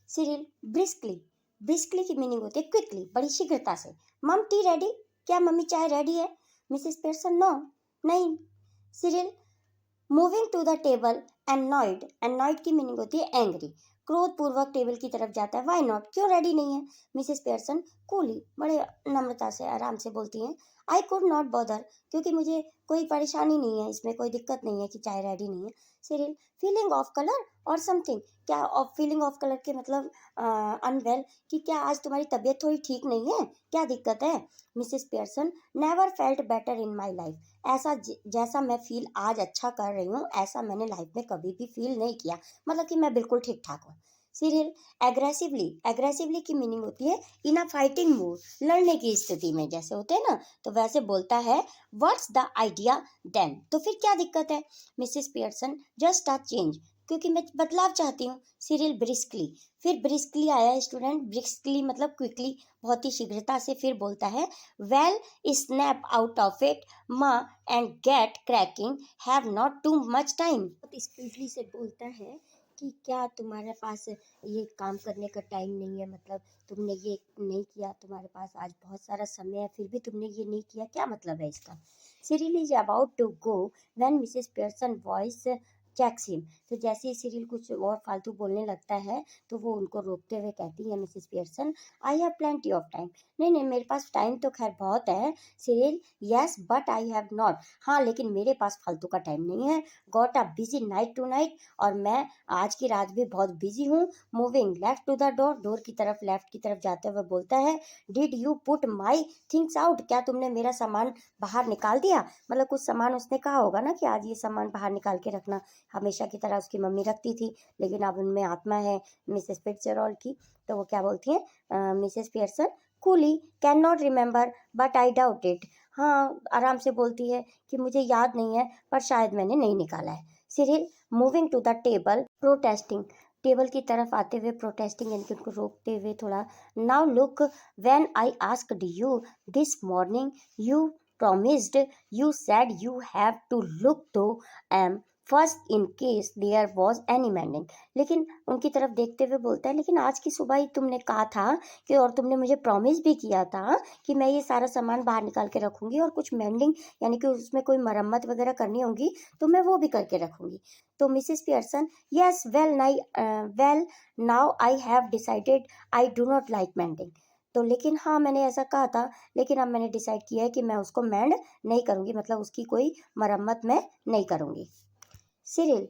Cyril briskly, briskly की मीनिंग होती है क्विकली, बड़ी शीघ्रता से। मम टी रेडी, क्या मम्मी चाय रेडी है? मिसेस पेयरसन नो, नहीं। Cyril moving to the table, annoyed, annoyed की मीनिंग होती है एंग्री, क्रोध पूर्वक टेबल की तरफ जाता है। वाई नॉट, क्यों रेडी नहीं है? मिसेस पेयरसन कूली, बड़े नम्रता से आराम से बोलती हैं, आई कुड नॉट बॉदर, क्योंकि मुझे कोई परेशानी नहीं है, इसमें कोई दिक्कत नहीं है कि चाय रेडी नहीं है। सिरिल फीलिंग ऑफ कलर और समथिंग, क्या ऑफ फीलिंग ऑफ कलर के मतलब अनवेल, कि क्या आज तुम्हारी तबीयत थोड़ी ठीक नहीं है, क्या दिक्कत है? Mrs Pearson never felt better in my life, ऐसा जैसा मैं फील आज अच्छा कर रही हूँ ऐसा मैंने लाइफ में कभी भी फील नहीं किया, मतलब कि मैं बिल्कुल ठीक ठाक हूँ। सीरियल एग्रेसिवली, एग्रेसिवली की मीनिंग होती है इन अ फाइटिंग मूड, लड़ने की स्थिति में जैसे होते हैं ना, तो वैसे बोलता है व्हाट्स द आइडिया देन, तो फिर क्या दिक्कत है? Mrs Pearson just a change, क्योंकि मैं बदलाव चाहती हूँ। सीरियल ब्रिस्कली, फिर ब्रिस्कली आया है स्टूडेंट, ब्रिस्कली मतलब क्विकली, बहुत ही शीघ्रता से। फिर बोलता है well snap out of it माँ and get cracking, have not too much time, बहुत स्पीडली से बोलता है कि क्या तुम्हारे पास ये काम करने का टाइम नहीं है, मतलब तुमने ये नहीं किया, तुम्हारे पास आज बहुत सारा समय है फिर भी तुमने ये नहीं किया, क्या मतलब है इसका? Cyril is about to go when Mrs Pearson voice checks him, तो जैसे ही सिरिल कुछ और फालतू बोलने लगता है तो वो उनको रोकते हुए कहती है Mrs Pearson I have plenty of time, नहीं नहीं मेरे पास टाइम तो खैर बहुत है। Cyril yes but I have not, हाँ लेकिन मेरे पास फालतू का टाइम नहीं है। Got a busy night tonight, और मैं आज की रात भी बहुत बिजी हूँ। Moving left to the door, door की तरफ, लेफ्ट की तरफ जाते हुए बोलता है did you put my things out, क्या तुमने मेरा सामान बाहर निकाल दिया? मतलब कुछ सामान उसने कहा होगा ना कि आज ये सामान बाहर निकाल के रखना, हमेशा की तरह उसकी मम्मी रखती थी, लेकिन अब उनमें आत्मा है मिसेस फिट्जरॉल्ड की, तो वो क्या बोलती है Mrs Pearson coolie can not remember but I doubt it, हाँ आराम से बोलती है कि मुझे याद नहीं है पर शायद मैंने नहीं निकाला है। Cyril moving to the table protesting, table की तरफ आते हुए प्रोटेस्टिंग यानी कि उनको रोकते हुए थोड़ा, now look when I asked you this morning you promised, you said you have to look to first in case there was any mending, लेकिन उनकी तरफ देखते हुए बोलता है लेकिन आज की सुबह ही तुमने कहा था कि, और तुमने मुझे प्रॉमिस भी किया था कि मैं ये सारा सामान बाहर निकाल के रखूंगी और कुछ मेंडिंग यानी कि उसमें कोई मरम्मत वगैरह करनी होगी तो मैं वो भी करके रखूंगी। तो Mrs Pearson yes well now I have decided I do not like mending, तो लेकिन हाँ मैंने ऐसा कहा था लेकिन अब मैंने डिसाइड किया है कि मैं उसको मेंड नहीं करूंगी, मतलब उसकी कोई मरम्मत मैं नहीं करूंगी। Cyril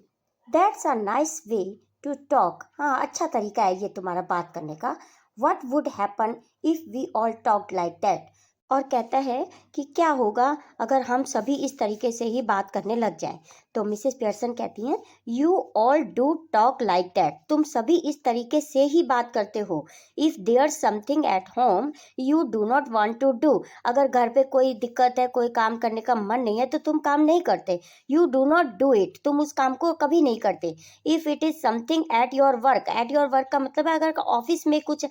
that's a nice way to talk, हाँ अच्छा तरीका है ये तुम्हारा बात करने का। What would happen if we all talk like that, और कहता है कि क्या होगा अगर हम सभी इस तरीके से ही बात करने लग जाएं। तो मिसेस पियर्सन कहती हैं you all do talk like that, तुम सभी इस तरीके से ही बात करते हो। If there something at home you do not want to do, अगर घर पे कोई दिक्कत है, कोई काम करने का मन नहीं है तो तुम काम नहीं करते। You do not do it, तुम उस काम को कभी नहीं करते। If it is something at your work, at your work का मतलब है अगर ऑफिस में कुछ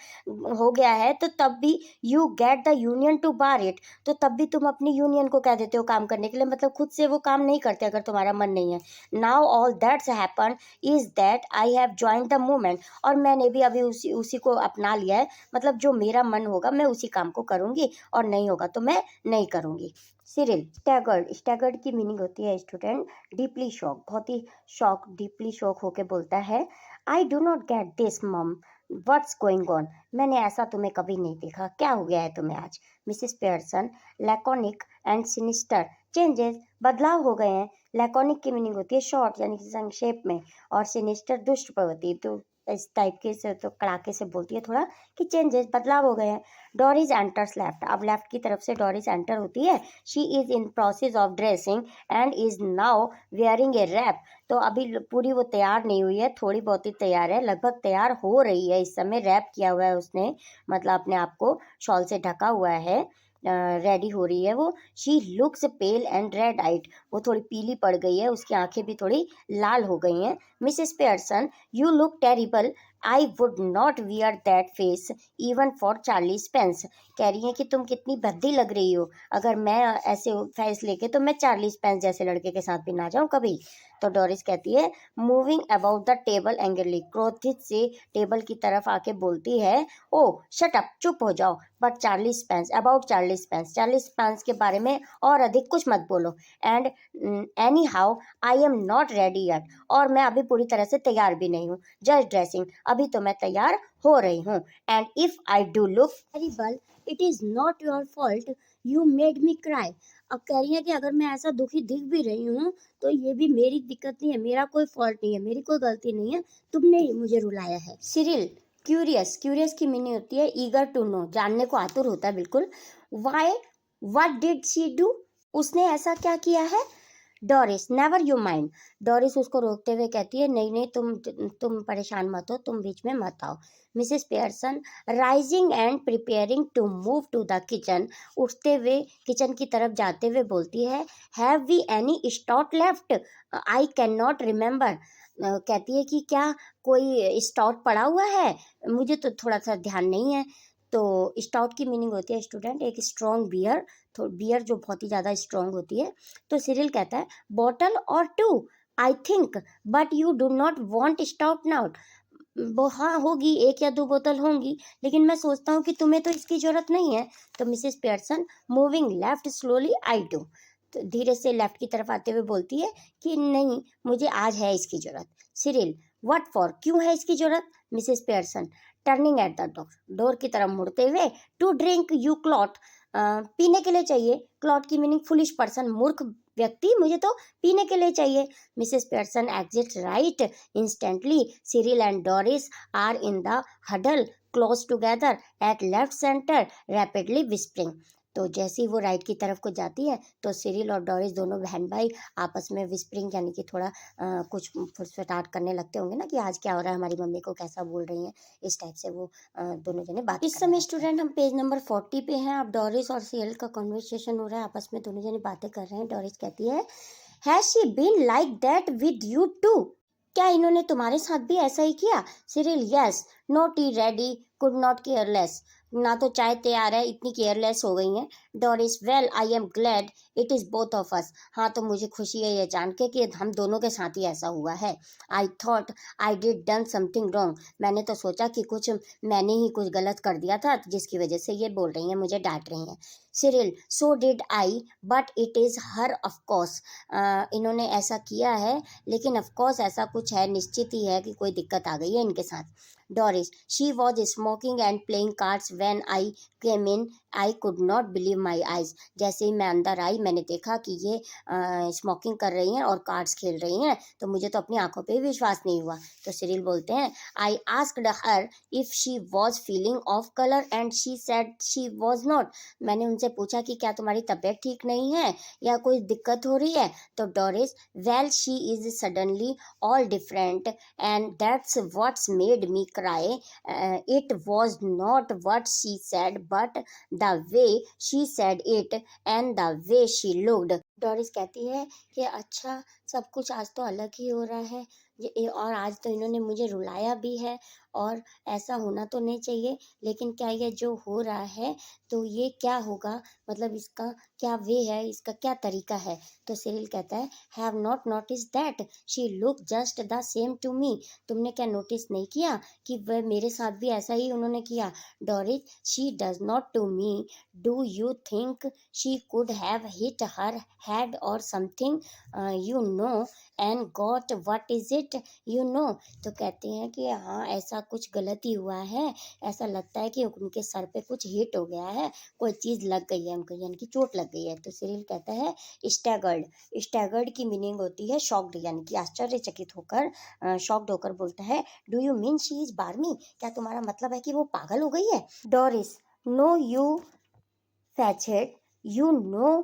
हो गया है तो तब भी you get the union to bar it, तो तब भी तुम अपनी यूनियन को कह देते हो काम करने के लिए, मतलब खुद से वो काम नहीं करते अगर तुम्हारा मन नहीं है। Now all that's happen is that I have join the movement, और मैंने भी अभी उसी को अपना लिया है, मतलब जो मेरा मन होगा मैं उसी काम को करूंगी और नहीं होगा तो मैं नहीं करूंगी। सिरिल स्टैगर्ड, स्टैगर्ड की मीनिंग होती है स्टूडेंट डीपली शॉक, बहुत ही शॉक, डीपली शॉक होके बोलता है आई डू नॉट गेट दिस मम व्हाट्स गोइंग ऑन, मैंने ऐसा तुम्हें कभी नहीं देखा, क्या हो गया है तुम्हें आज? Mrs Pearson laconic and sinister changes, बदलाव हो गए हैं। लैकोनिक की मीनिंग होती है शॉर्ट यानी कि संक्षेप में, और सिनिस्टर दुष्ट प्रवृत्ति, तो इस टाइप के से तो कड़ाके से बोलती है थोड़ा कि चेंजेस बदलाव हो गए हैं। डॉरिस एंटर्स लेफ्ट, अब लेफ्ट की तरफ से डॉरिस एंटर होती है। She is in process of dressing and is now wearing a wrap, तो अभी पूरी वो तैयार नहीं हुई है, थोड़ी बहुत ही तैयार है, लगभग तैयार हो रही है इस समय, रैप किया हुआ है उसने, मतलब अपने आप को शॉल से ढका हुआ है। रेडी हो रही है वो। She looks pale and red eyed, वो थोड़ी पीली पड़ गई है, उसकी आंखें भी थोड़ी लाल हो गई हैं। Mrs Pearson, you look terrible, I would not wear that face even for 40 pence. कह रही है कि तुम कितनी भद्दी लग रही हो, अगर मैं ऐसे फेस लेके तो मैं 40 पेंस जैसे लड़के के साथ भी ना जाऊं कभी। तो डोरिस कहती है, moving about the table angrily, क्रोधित से टेबल की तरफ आके बोलती है, ओ शट अप, चुप हो जाओ, but 40 pence, about 40 pence, 40 pence के बारे में और अधिक कुछ मत बोलो। And anyhow I am not ready yet, और मैं अभी पूरी तरह से तैयार भी नहीं हूँ, जस्ट ड्रेसिंग, अभी तो मैं तैयार हो रही हूँ। And if I do look terrible it is not your fault, you made me cry. अब कह रही है कि अगर मैं ऐसा दुखी दिख भी रही हूँ तो ये भी मेरी दिक्कत नहीं है, मेरा कोई फॉल्ट नहीं है, मेरी कोई गलती नहीं है, तुमने ही मुझे रुलाया है। सिरिल, क्यूरियस, क्यूरियस की मीनिंग होती है ईगर टू नो, जानने को आतुर होता है बिल्कुल। Why, what did she do, उसने ऐसा क्या किया है। Doris, never you mind, Doris उसको रोकते हुए कहती है, नहीं नहीं, तुम परेशान मत हो, तुम बीच में मत आओ। Mrs Pearson, rising and preparing to move to the kitchen, उठते हुए किचन की तरफ जाते हुए बोलती है, have we any stout left, I can not remember. कहती है कि क्या कोई स्टॉट पड़ा हुआ है, मुझे तो थोड़ा सा ध्यान नहीं है। तो स्टॉट की मीनिंग होती है स्टूडेंट एक स्ट्रॉन्ग बियर, तो बियर जो बहुत ही ज़्यादा स्ट्रॉन्ग होती है। तो सिरिल कहता है, bottle or two, I think, but you do not want stout nowt, वो हाँ होगी, 1 या 2 बोतल होंगी, लेकिन मैं सोचता हूँ कि तुम्हें तो इसकी जरूरत नहीं है। तो Mrs Pearson, moving left slowly, I do, तो धीरे से लेफ्ट की तरफ आते हुए बोलती है कि नहीं, मुझे आज है इसकी जरूरत। सिरिल, व्हाट फॉर, क्यों है इसकी जरूरत। Mrs Pearson, turning at the door, door की तरफ मुड़ते हुए, टू ड्रिंक यू क्लॉट, पीने के लिए चाहिए। क्लॉट की मीनिंग फुलिश पर्सन, मूर्ख व्यक्ति, मुझे तो पीने के लिए चाहिए। Mrs Pearson exit right instantly, Cyril and Doris are in the huddle close together at left centre, rapidly whispering. तो जैसे ही वो राइट की तरफ को जाती है तो सिरिल और डोरिस दोनों बहन भाई आपस में विस्परिंग यानी कि थोड़ा कुछ फुसफुसाहट करने लगते होंगे ना, कि आज क्या हो रहा है, हमारी मम्मी को कैसा बोल रही हैं, इस टाइप से वो दोनों जने बात। इस समय स्टूडेंट हम पेज नंबर 40 पे हैं। अब डोरिस और सिरिल का कन्वर्सेशन हो रहा है, आपस में दोनों जने बातें कर रहे हैं। डोरिस कहती है, has she been like that with you too, क्या इन्होंने तुम्हारे साथ भी ऐसा ही किया। Cyril, yes, no tea ready, could not careless, ना तो चाय तैयार है, इतनी केयरलेस हो गई हैं। Doris, well I am glad it is both of us, हाँ तो मुझे खुशी है ये जान के कि हम दोनों के साथ ही ऐसा हुआ है। I thought I did done something wrong, मैंने तो सोचा कि कुछ मैंने ही कुछ गलत कर दिया था जिसकी वजह से ये बोल रही हैं, मुझे डांट रही हैं। Cyril, so did I, but it is her of course, इन्होंने ऐसा किया है लेकिन ऑफ कोर्स ऐसा कुछ है, निश्चित ही है कि कोई दिक्कत आ गई है इनके साथ। Doris, she was smoking and playing cards when I came in, I could not believe my eyes, जैसे ही मैं अंदर आई मैंने देखा कि ये स्मोकिंग कर रही हैं और कार्ड्स खेल रही हैं, तो मुझे तो अपनी आंखों पे ही विश्वास नहीं हुआ। तो सिरिल बोलते हैं, I asked her if she was feeling of colour and she said she was not, मैंने उनसे पूछा कि क्या तुम्हारी तबीयत ठीक नहीं है या कोई दिक्कत हो रही है। तो Doris, well she is suddenly all different and that's what's made me cry, it was not what she said but the way she said it and the way she looked. Doris कहती है कि अच्छा, सब कुछ आज तो अलग ही हो रहा है, और आज तो इन्होंने मुझे रुलाया भी है, और ऐसा होना तो नहीं चाहिए, लेकिन क्या ये जो हो रहा है तो ये क्या होगा, मतलब इसका क्या वे है, इसका क्या तरीका है। तो सिरिल कहता है, have not notice that she look just the same to me, तुमने क्या नोटिस नहीं किया कि वह मेरे साथ भी ऐसा ही उन्होंने किया। Doris, she does not to me, do you think she could have hit her head or something, you know and got what is it, you know. तो कहते हैं कि हाँ ऐसा कुछ गलती हुआ है, ऐसा लगता है कि उनके सर पे कुछ हिट हो गया है, कोई चीज़ लग गई है उनको, यानी कि चोट लग गई है। तो सिरिल कहता है, स्टैगर्ड, स्टैगर्ड की मीनिंग होती है शॉक्ड, यानी कि आश्चर्यचकित होकर, शॉक्ड होकर बोलता है, do you mean she is बार्मी, क्या तुम्हारा मतलब है कि वो पागल हो गई है। Doris, no you fetched, you know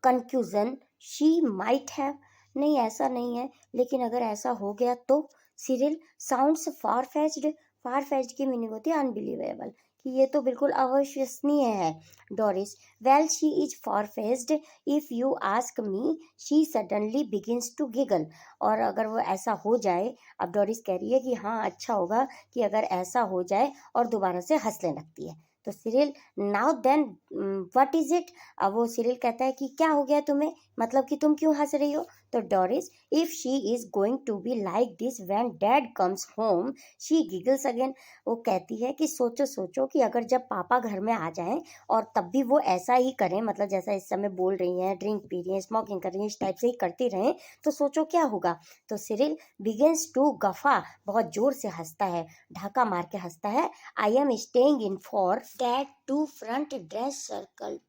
confusion she might have, नहीं ऐसा नहीं है, लेकिन अगर ऐसा हो गया तो। सिरिल, साउंड्स फार फैच्ड, फार फैच्ड की मीनिंग होती है अनबिलीवेबल, कि ये तो बिल्कुल अविश्वसनीय है। Doris, well she is far fetched if you ask me. She suddenly begins to giggle. और अगर वो ऐसा हो जाए, अब डोरिस कह रही है कि हाँ अच्छा होगा कि अगर ऐसा हो जाए, और दोबारा से हंसने लगती है। तो Cyril, now then what is it. अब वो सिरिल कहता है कि क्या हो गया तुम्हें, मतलब कि तुम क्यों हंस रही हो। तो Doris, if she is going to be like this when dad comes home. She giggles again. वो कहती है कि सोचो सोचो कि अगर जब पापा घर में आ जाएं और तब भी वो ऐसा ही करें, मतलब जैसा इस समय बोल रही हैं, ड्रिंक पी रही हैं, स्मोकिंग कर रही हैं, इस टाइप से ही करती रहें, तो सोचो क्या होगा। तो सिरिल बिगिंस टू गफा, बहुत जोर से हंसता है, ढाका मार के हंसता है। I am staying in for that two front dress circle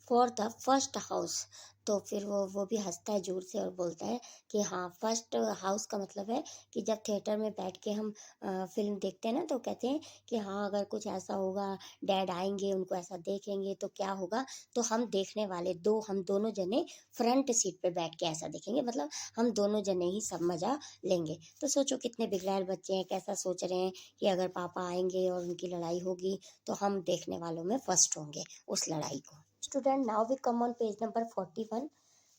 for the first house. तो फिर वो भी हंसता है जोर से और बोलता है कि हाँ, फर्स्ट हाउस का मतलब है कि जब थिएटर में बैठ के हम फिल्म देखते हैं ना, तो कहते हैं कि हाँ अगर कुछ ऐसा होगा, डैड आएंगे, उनको ऐसा देखेंगे तो क्या होगा। तो हम देखने वाले हम दोनों जने फ्रंट सीट पे बैठ के ऐसा देखेंगे, मतलब हम दोनों जने ही सब मजा लेंगे। तो सोचो कितने बिगड़ैल बच्चे हैं, कैसा सोच रहे हैं कि अगर पापा आएंगे और उनकी लड़ाई होगी तो हम देखने वालों में फर्स्ट होंगे उस लड़ाई को। Student, now we come on page number 41।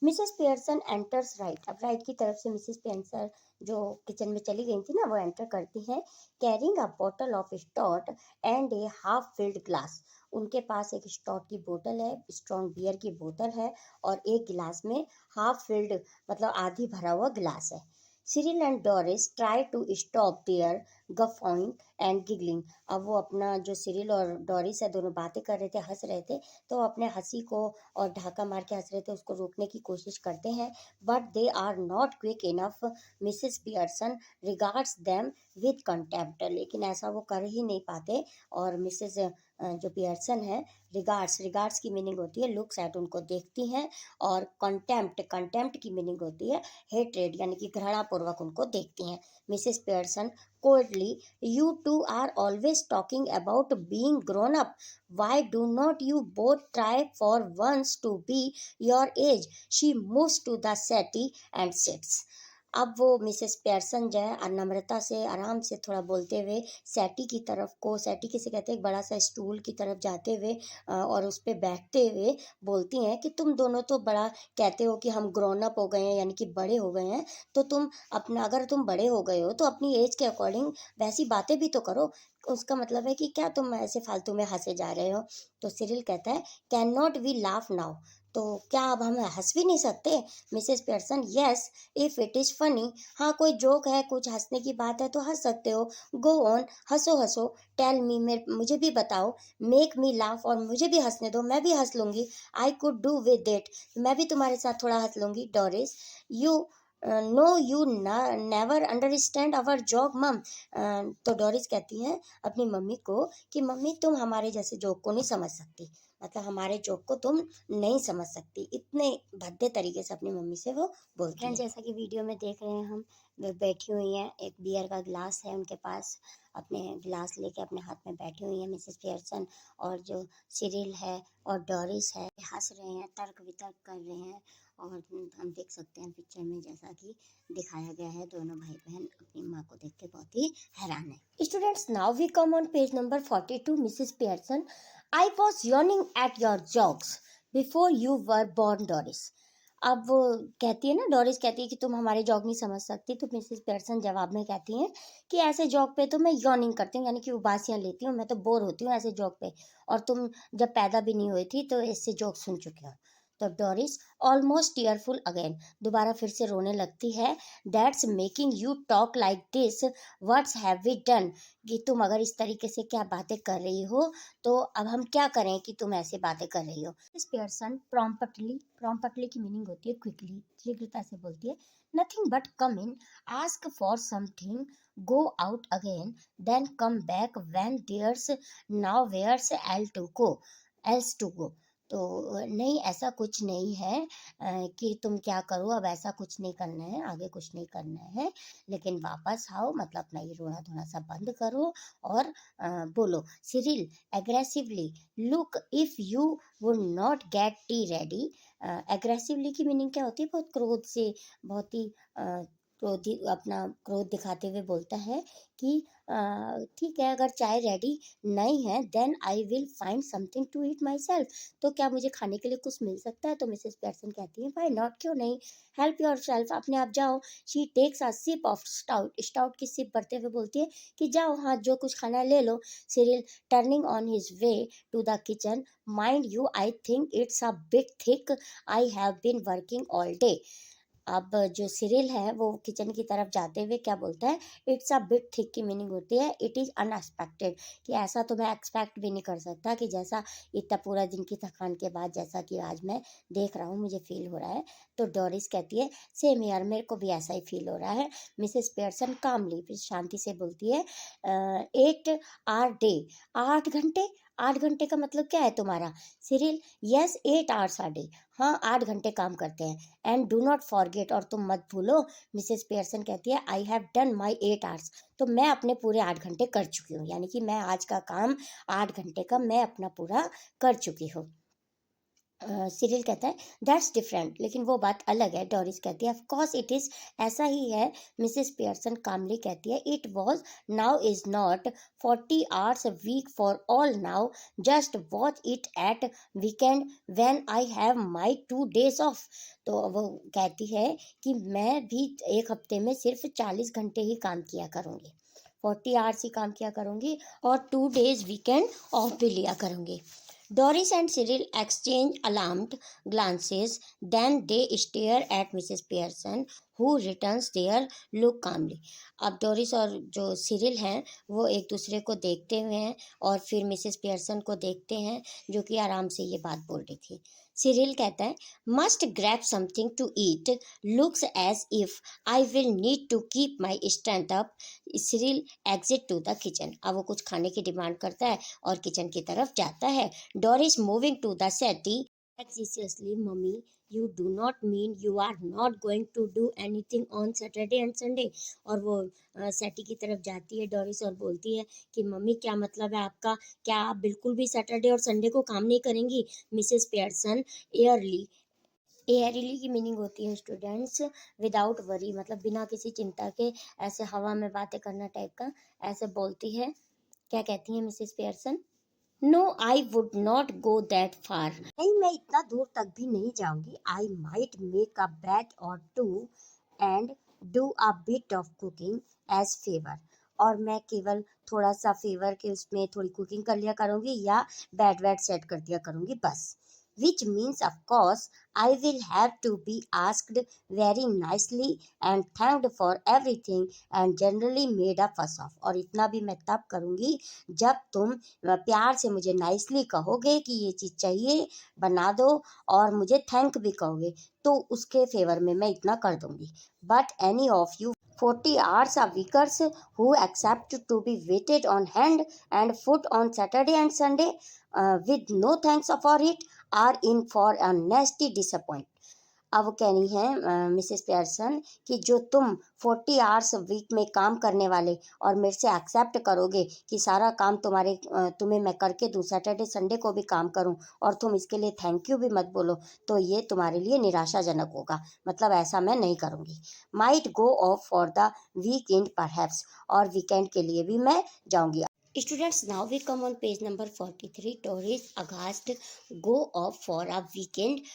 Mrs Pearson enters right. अब राइट की तरफ से मिसेस पियर्सन जो किचन में चली गई थी ना, वो एंटर करती हैं, carrying a bottle of stout and a half filled glass. उनके पास एक स्टॉट की बोतल है, स्ट्रॉन्ग बियर की बोतल है, और एक गिलास में हाफ फिल्ड मतलब आधी भरा हुआ गिलास है। Cyril and Doris try to stop their guffawing and giggling. अब वो अपना जो सिरिल और डोरिस है दोनों बातें कर रहे थे, हंस रहे थे, तो अपने हंसी को और ढाका मार के हंस रहे थे, उसको रोकने की कोशिश करते हैं, but they are not quick enough. Mrs Pearson regards them with contempt. लेकिन ऐसा वो कर ही नहीं पाते, और मिसेस जो पियर्सन है, रिगार्ड्स की मीनिंग होती है लुक्स एट, उनको देखती हैं, और कंटेम्प्ट की मीनिंग होती है हेट्रेड, यानी कि घृणा पूर्वक उनको देखती हैं। Mrs Pearson coldly, you two are always talking about being grown up. Why do not you both try for once to be your age? She moves to the settee and sits. अब वो Mrs Pearson जो है नम्रता से आराम से थोड़ा बोलते हुए सैटी की तरफ को, सैटी किसे कहते हैं, एक बड़ा सा स्टूल की तरफ जाते हुए और उस पर बैठते हुए बोलती हैं कि तुम दोनों तो बड़ा कहते हो कि हम ग्रोन अप हो गए हैं, यानी कि बड़े हो गए हैं, तो तुम अपना, अगर तुम बड़े हो गए हो तो अपनी एज के अकॉर्डिंग वैसी बातें भी तो करो। उसका मतलब है कि क्या तुम ऐसे फालतू में हंसे जा रहे हो। तो सिरिल कहता है, can not we laugh now. तो क्या अब हम हंस भी नहीं सकते। Mrs Pearson, yes if it is funny. हाँ, कोई जोक है, कुछ हंसने की बात है तो हंस सकते हो। गो ऑन, हंसो हंसो। टेल मी, मुझे भी बताओ। मेक मी लाफ, और मुझे भी हंसने दो, मैं भी हंस लूंगी। I could do with it, मैं भी तुम्हारे साथ थोड़ा हंस लूंगी। Doris, you know you never understand our joke mum. तो डोरिस कहती हैं अपनी मम्मी को कि मम्मी तुम हमारे जैसे जोक को नहीं समझ सकती, मतलब हमारे जोक को तुम नहीं समझ सकती। इतने भद्दे तरीके से अपनी मम्मी से वो बोलती हैं। जैसा कि वीडियो में देख रहे हैं हम, वे बैठी हुई हैं, एक बियर का गिलास है उनके पास, अपने गिलास लेके अपने हाथ में बैठी हुई हैं मिसेस पियर्सन, और जो सिरिल है और डोरिस है हंस रहे हैं, तर्क वितर्क कर रहे हैं। और हम देख सकते हैं पिक्चर में जैसा कि दिखाया गया है, दोनों भाई बहन अपनी माँ को देख के बहुत ही हैरान है। Students, now we come on page number 42। Mrs Pearson, I was yawning at your jokes before you were born, Doris. अब वो कहती है ना, डोरिस कहती है कि तुम हमारे जॉक नहीं समझ सकती, तो मिसेस पियर्सन जवाब में कहती हैं कि ऐसे जॉक पे तो मैं यॉर्निंग करती हूँ, यानी कि उबासियाँ लेती हूँ, मैं तो बोर होती हूँ ऐसे जॉक पे, और तुम जब पैदा भी नहीं हुई थी तो इससे जॉक सुन चुकी हो। तो डोरिस ऑलमोस्ट टीयरफुल अगेन, दोबारा फिर से रोने लगती है। That's making you talk like this, what's have we done. कि तुम अगर इस तरीके से क्या बातें कर रही हो, तो अब हम क्या करें कि तुम ऐसे बातें कर रही हो। मिस पियर्सन प्रॉम्प्टली की मीनिंग होती है क्विकली, शीघ्रता से बोलती है, nothing but come in, ask for something, go out again, then come back when there's now where's else to go. तो नहीं, ऐसा कुछ नहीं है कि तुम क्या करो, अब ऐसा कुछ नहीं करना है, आगे कुछ नहीं करना है, लेकिन वापस आओ, मतलब अपना ये रोना धोना सब बंद करो और बोलो। Cyril aggressively, look if you would not gate T ready. Aggressively की मीनिंग क्या होती है, बहुत क्रोध से, बहुत ही अपना क्रोध दिखाते हुए बोलता है कि ठीक है, अगर चाय रेडी नहीं है then I will find something to eat myself. तो क्या मुझे खाने के लिए कुछ मिल सकता है? तो मिसेस पेयरसन कहती है व्हाई नॉट, क्यों नहीं, हेल्प योर सेल्फ, अपने आप जाओ। She takes a sip of stout, stout की सिप भरते हुए बोलती है कि जाओ, हाँ जो कुछ खाना है ले लो। Cyril turning on his way to the kitchen, mind you I think it's a bit thick, I have been working all day. अब जो सिरिल है वो किचन की तरफ जाते हुए क्या बोलता है, इट्स अ बिट थिक की मीनिंग होती है इट इज़ अनएक्सपेक्टेड, कि ऐसा तो मैं एक्सपेक्ट भी नहीं कर सकता कि जैसा इतना पूरा दिन की थकान के बाद जैसा कि आज मैं देख रहा हूँ मुझे फील हो रहा है। तो डोरिस कहती है सेम यार, मेरे को भी ऐसा ही फील हो रहा है। मिसेस पेयरसन कामली फिर शांति से बोलती है 8 आवर डे, 8 घंटे, 8 घंटे का मतलब क्या है तुम्हारा? सिरिल यस 8 आवर्स आ डे, हाँ 8 घंटे काम करते हैं। एंड डू नॉट फॉरगेट, और तुम मत भूलो। मिसेस पेयरसन कहती है I have done my 8 hours, तो मैं अपने पूरे 8 घंटे कर चुकी हूँ, यानी कि मैं आज का काम 8 घंटे का मैं अपना पूरा कर चुकी हूँ। सिरिल कहता है दैट्स डिफरेंट, लेकिन वो बात अलग है। डोरिस कहती है ऑफ कोर्स इट इज, ऐसा ही है। मिसेस पियर्सन कामली कहती है it was, now is not, 40 hours a week for all now, just watch it at weekend when I have my 2 days off. तो वो कहती है कि मैं भी एक हफ्ते में सिर्फ 40 घंटे ही काम किया करूँगी, 40 आवर्स ही काम किया करूँगी और 2 days वीकेंड ऑफ भी लिया करूँगी। Doris and Cyril exchange alarmed glances, then they stare at Mrs. Pearson, who returns their look calmly. अब डोरिस और जो सिरिल हैं वो एक दूसरे को देखते हुए हैं और फिर मिसेस पियर्सन को देखते हैं जो कि आराम से ये बात बोल रही थी। सिरिल कहता है must grab something to eat, looks as if I will need to keep my strength up. Cyril exit to the kitchen, अब वो कुछ खाने की डिमांड करता है और किचन की तरफ जाता है। Doris moving to the settee anxiously, Mummy, you do not mean you are not going to do anything on Saturday and Sunday। और वो सेटी की तरफ जाती है डोरिस और बोलती है कि मम्मी क्या मतलब है आपका, क्या आप बिल्कुल भी सैटरडे और संडे को काम नहीं करेंगी? मिसेस पेयरसन एयरली, एयरली की मीनिंग होती है स्टूडेंट्स विदाउट वरी, मतलब बिना किसी चिंता के, ऐसे हवा में बातें करना टाइप का, ऐसे बोलती है। क्या कहती है Mrs Pearson? No I would not go that far, नहीं मैं इतना दूर तक भी नहीं जाऊंगी। I might make a bat or two and do a bit of cooking as favour, और मैं केवल थोड़ा सा फेवर के उसमें थोड़ी कुकिंग कर लिया करूंगी या बैट वैट सेट कर दिया करूंगी बस। which means of course I will have to be asked very nicely and thanked for everything and generally made a fuss of, और इतना भी मैं तब करूंगी जब तुम प्यार से मुझे नाइसली कहोगे कि ये चीज़ चाहिए बना दो, और मुझे थैंक भी कहोगे, तो उसके फेवर में मैं इतना कर दूंगी। But any of you 40 hours are weakers who accept to be waited on hand and foot on Saturday and Sunday with no thanks for it are in for a nasty disappointment। अब वो कह रही हैं Mrs Pearson कि जो तुम 40 hours week में काम करने वाले और मेरे से एक्सेप्ट करोगे कि सारा काम तुम्हें मैं करके दूँ, सैटरडे संडे को भी काम करूँ और तुम इसके लिए थैंक यू भी मत बोलो, तो ये तुम्हारे लिए निराशाजनक होगा, मतलब ऐसा मैं नहीं करूँगी। Might go off for the weekend perhaps, और वीकेंड के लिए भी मैं जाऊँगी। Students, now we come on page number 43. Doris aghast go off for a weekend।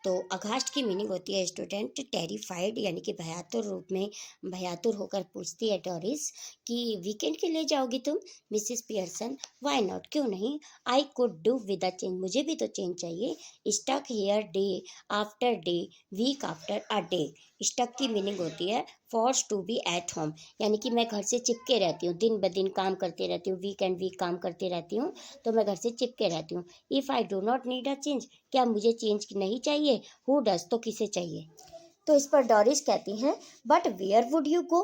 तो अघास्ट की मीनिंग होती है स्टूडेंट टेरिफाइड, यानी कि भयातुर रूप में भयातुर होकर पूछती है डोरिस कि वीकेंड के लिए जाओगी तुम? मिसेस पियर्सन व्हाई नॉट, क्यों नहीं, I could do with a change, मुझे भी तो चेंज चाहिए। Stuck here day after day, week after a day. Stuck की मीनिंग होती है force to be at home, यानी कि मैं घर से चिपके रहती हूँ, दिन ब दिन काम करती रहती हूँ, वीक एंड वीक काम करती रहती हूँ, तो मैं घर से चिपके रहती हूँ। If I do not need a change, क्या मुझे चेंज नहीं चाहिए? हु डज, तो किसे चाहिए? तो इस पर डोरिस कहती हैं but where would you go,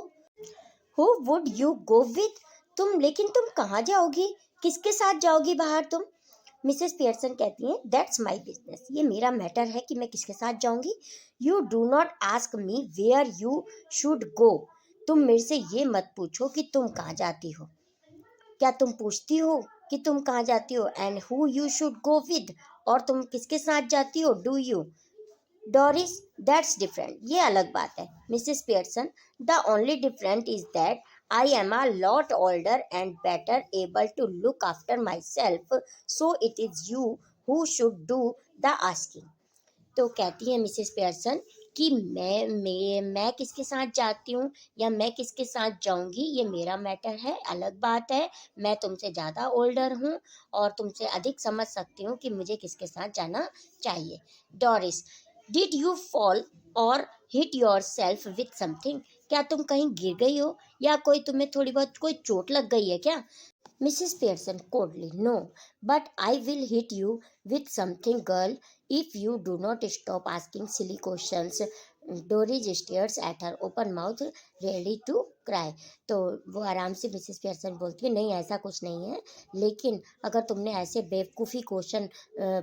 who would you go with, लेकिन तुम कहाँ जाओगी, किसके साथ जाओगी बाहर तुम? मिसेस पियर्सन कहती हैं दैट्स माई बिजनेस, ये मेरा मैटर है कि मैं किसके साथ जाऊंगी। You do not ask me where you should go, तुम मेरे से ये मत पूछो कि तुम कहाँ जाती हो, क्या तुम पूछती हो कि तुम कहाँ जाती हो? And who you should go with, और तुम किसके साथ जाती हो? Do you, Doris, that's different, ये अलग बात है. Mrs Pearson, the only different is that I am a lot older and better able to look after myself, so it is you who should do the asking. तो कहती है Mrs Pearson कि मैं किसके साथ जाती हूँ या मैं किसके साथ जाऊंगी, ये मेरा मैटर है, अलग बात है. मैं तुमसे ज़्यादा ओल्डर हूँ और तुमसे अधिक समझ सकती हूँ कि मुझे किसके साथ जाना चाहिए. डॉरिस, डिड यू फॉल और hit your self with something, क्या तुम कहीं गिर गई हो या कोई तुम्हें थोड़ी बहुत कोई चोट लग गई है क्या? Mrs. Pearson coldly, no, but I will hit you with something, girl, if you do not stop asking silly questions. Doris stares at her open mouth, ready to cry. तो वो आराम से मिसेस पियर्सन बोलती है, नहीं ऐसा कुछ नहीं है, लेकिन अगर तुमने ऐसे बेवकूफ़ी क्वेश्चन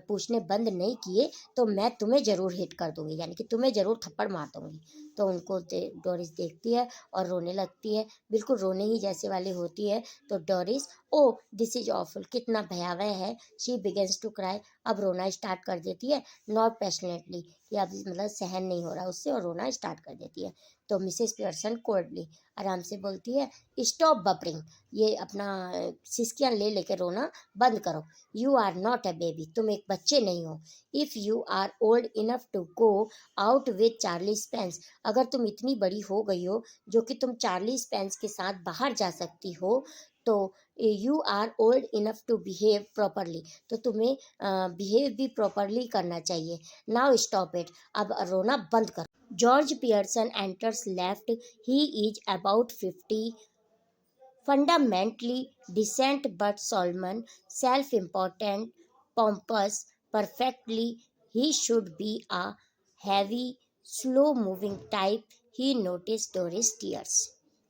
पूछने बंद नहीं किए तो मैं तुम्हें ज़रूर हिट कर दूंगी, यानी कि तुम्हें ज़रूर थप्पड़ मार दूंगी. तो उनको डोरिस देखती है और रोने लगती है, बिल्कुल रोने ही जैसे वाली होती है. तो Doris, oh this is awful, कितना भयावह है. शी बिगेंस टू क्राई, अब रोना स्टार्ट कर देती है. नॉट पैशनेटली, कि अब मतलब सहन नहीं हो रहा उससे और रोना स्टार्ट कर देती है. तो मिसेस पियर्सन कोल्डली आराम से बोलती है, स्टॉप बबरिंग, ये अपना सिसकियाँ ले लेके रोना बंद करो. You are not a baby, तुम एक बच्चे नहीं हो. If you are old enough to go out with Charlie Spence, अगर तुम इतनी बड़ी हो गई हो जो कि तुम चार्ली स्पेंस के साथ बाहर जा सकती हो, तो you are old enough to behave properly, तो तुम्हें बिहेव भी प्रॉपरली करना चाहिए. नाउ स्टॉप इट, अब रोना बंद करो. George Pearson enters left. He is about 50, fundamentally decent but Solomon, self-important, pompous, perfectly. He should be a heavy, slow-moving type. He noticed Doris tears.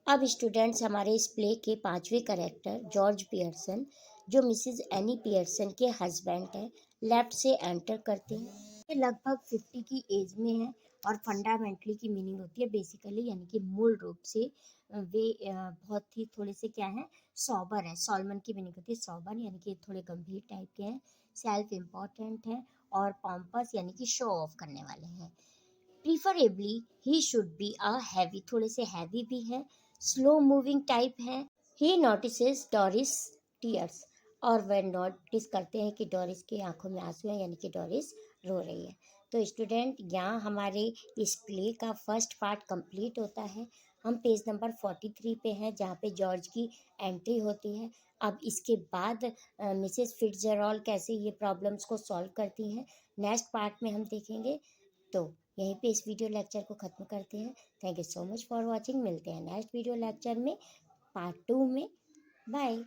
अब स्टूडेंट्स हमारे इस प्ले के पांचवें करेक्टर जॉर्ज पियर्सन, जो मिसेस एनी पियर्सन के husband हैं, left से enter करते हैं. ये लगभग 50 की एज में है और फंडामेंटली की मीनिंग होती है बेसिकली, यानी कि मूल रूप से वे बहुत ही थोड़े से क्या है, सॉबर है. सॉलमन की मीनिंग होती है सॉबर, यानी कि थोड़े गंभीर टाइप के हैं. सेल्फ इम्पॉर्टेंट है और पॉम्पस यानी कि शो ऑफ करने वाले हैं. Preferably he should be a heavy, थोड़े से हैवी भी है. स्लो मूविंग टाइप है. ही नोटिसेस डॉरिस टीयर्स, और वह नोटिस करते हैं कि डॉरिस की आंखों में आंसू हैं, यानी कि डॉरिस रो रही है. तो स्टूडेंट, यहाँ हमारे इस प्ले का फर्स्ट पार्ट कंप्लीट होता है. हम पेज नंबर 43 पे हैं, जहाँ पे जॉर्ज की एंट्री होती है. अब इसके बाद मिसेस फिट्जरॉल कैसे ये प्रॉब्लम्स को सॉल्व करती हैं, नेक्स्ट पार्ट में हम देखेंगे. तो यहीं पे इस वीडियो लेक्चर को ख़त्म करते हैं. Thank you so much for watching. मिलते हैं नेक्स्ट वीडियो लेक्चर में, पार्ट 2 में. बाय.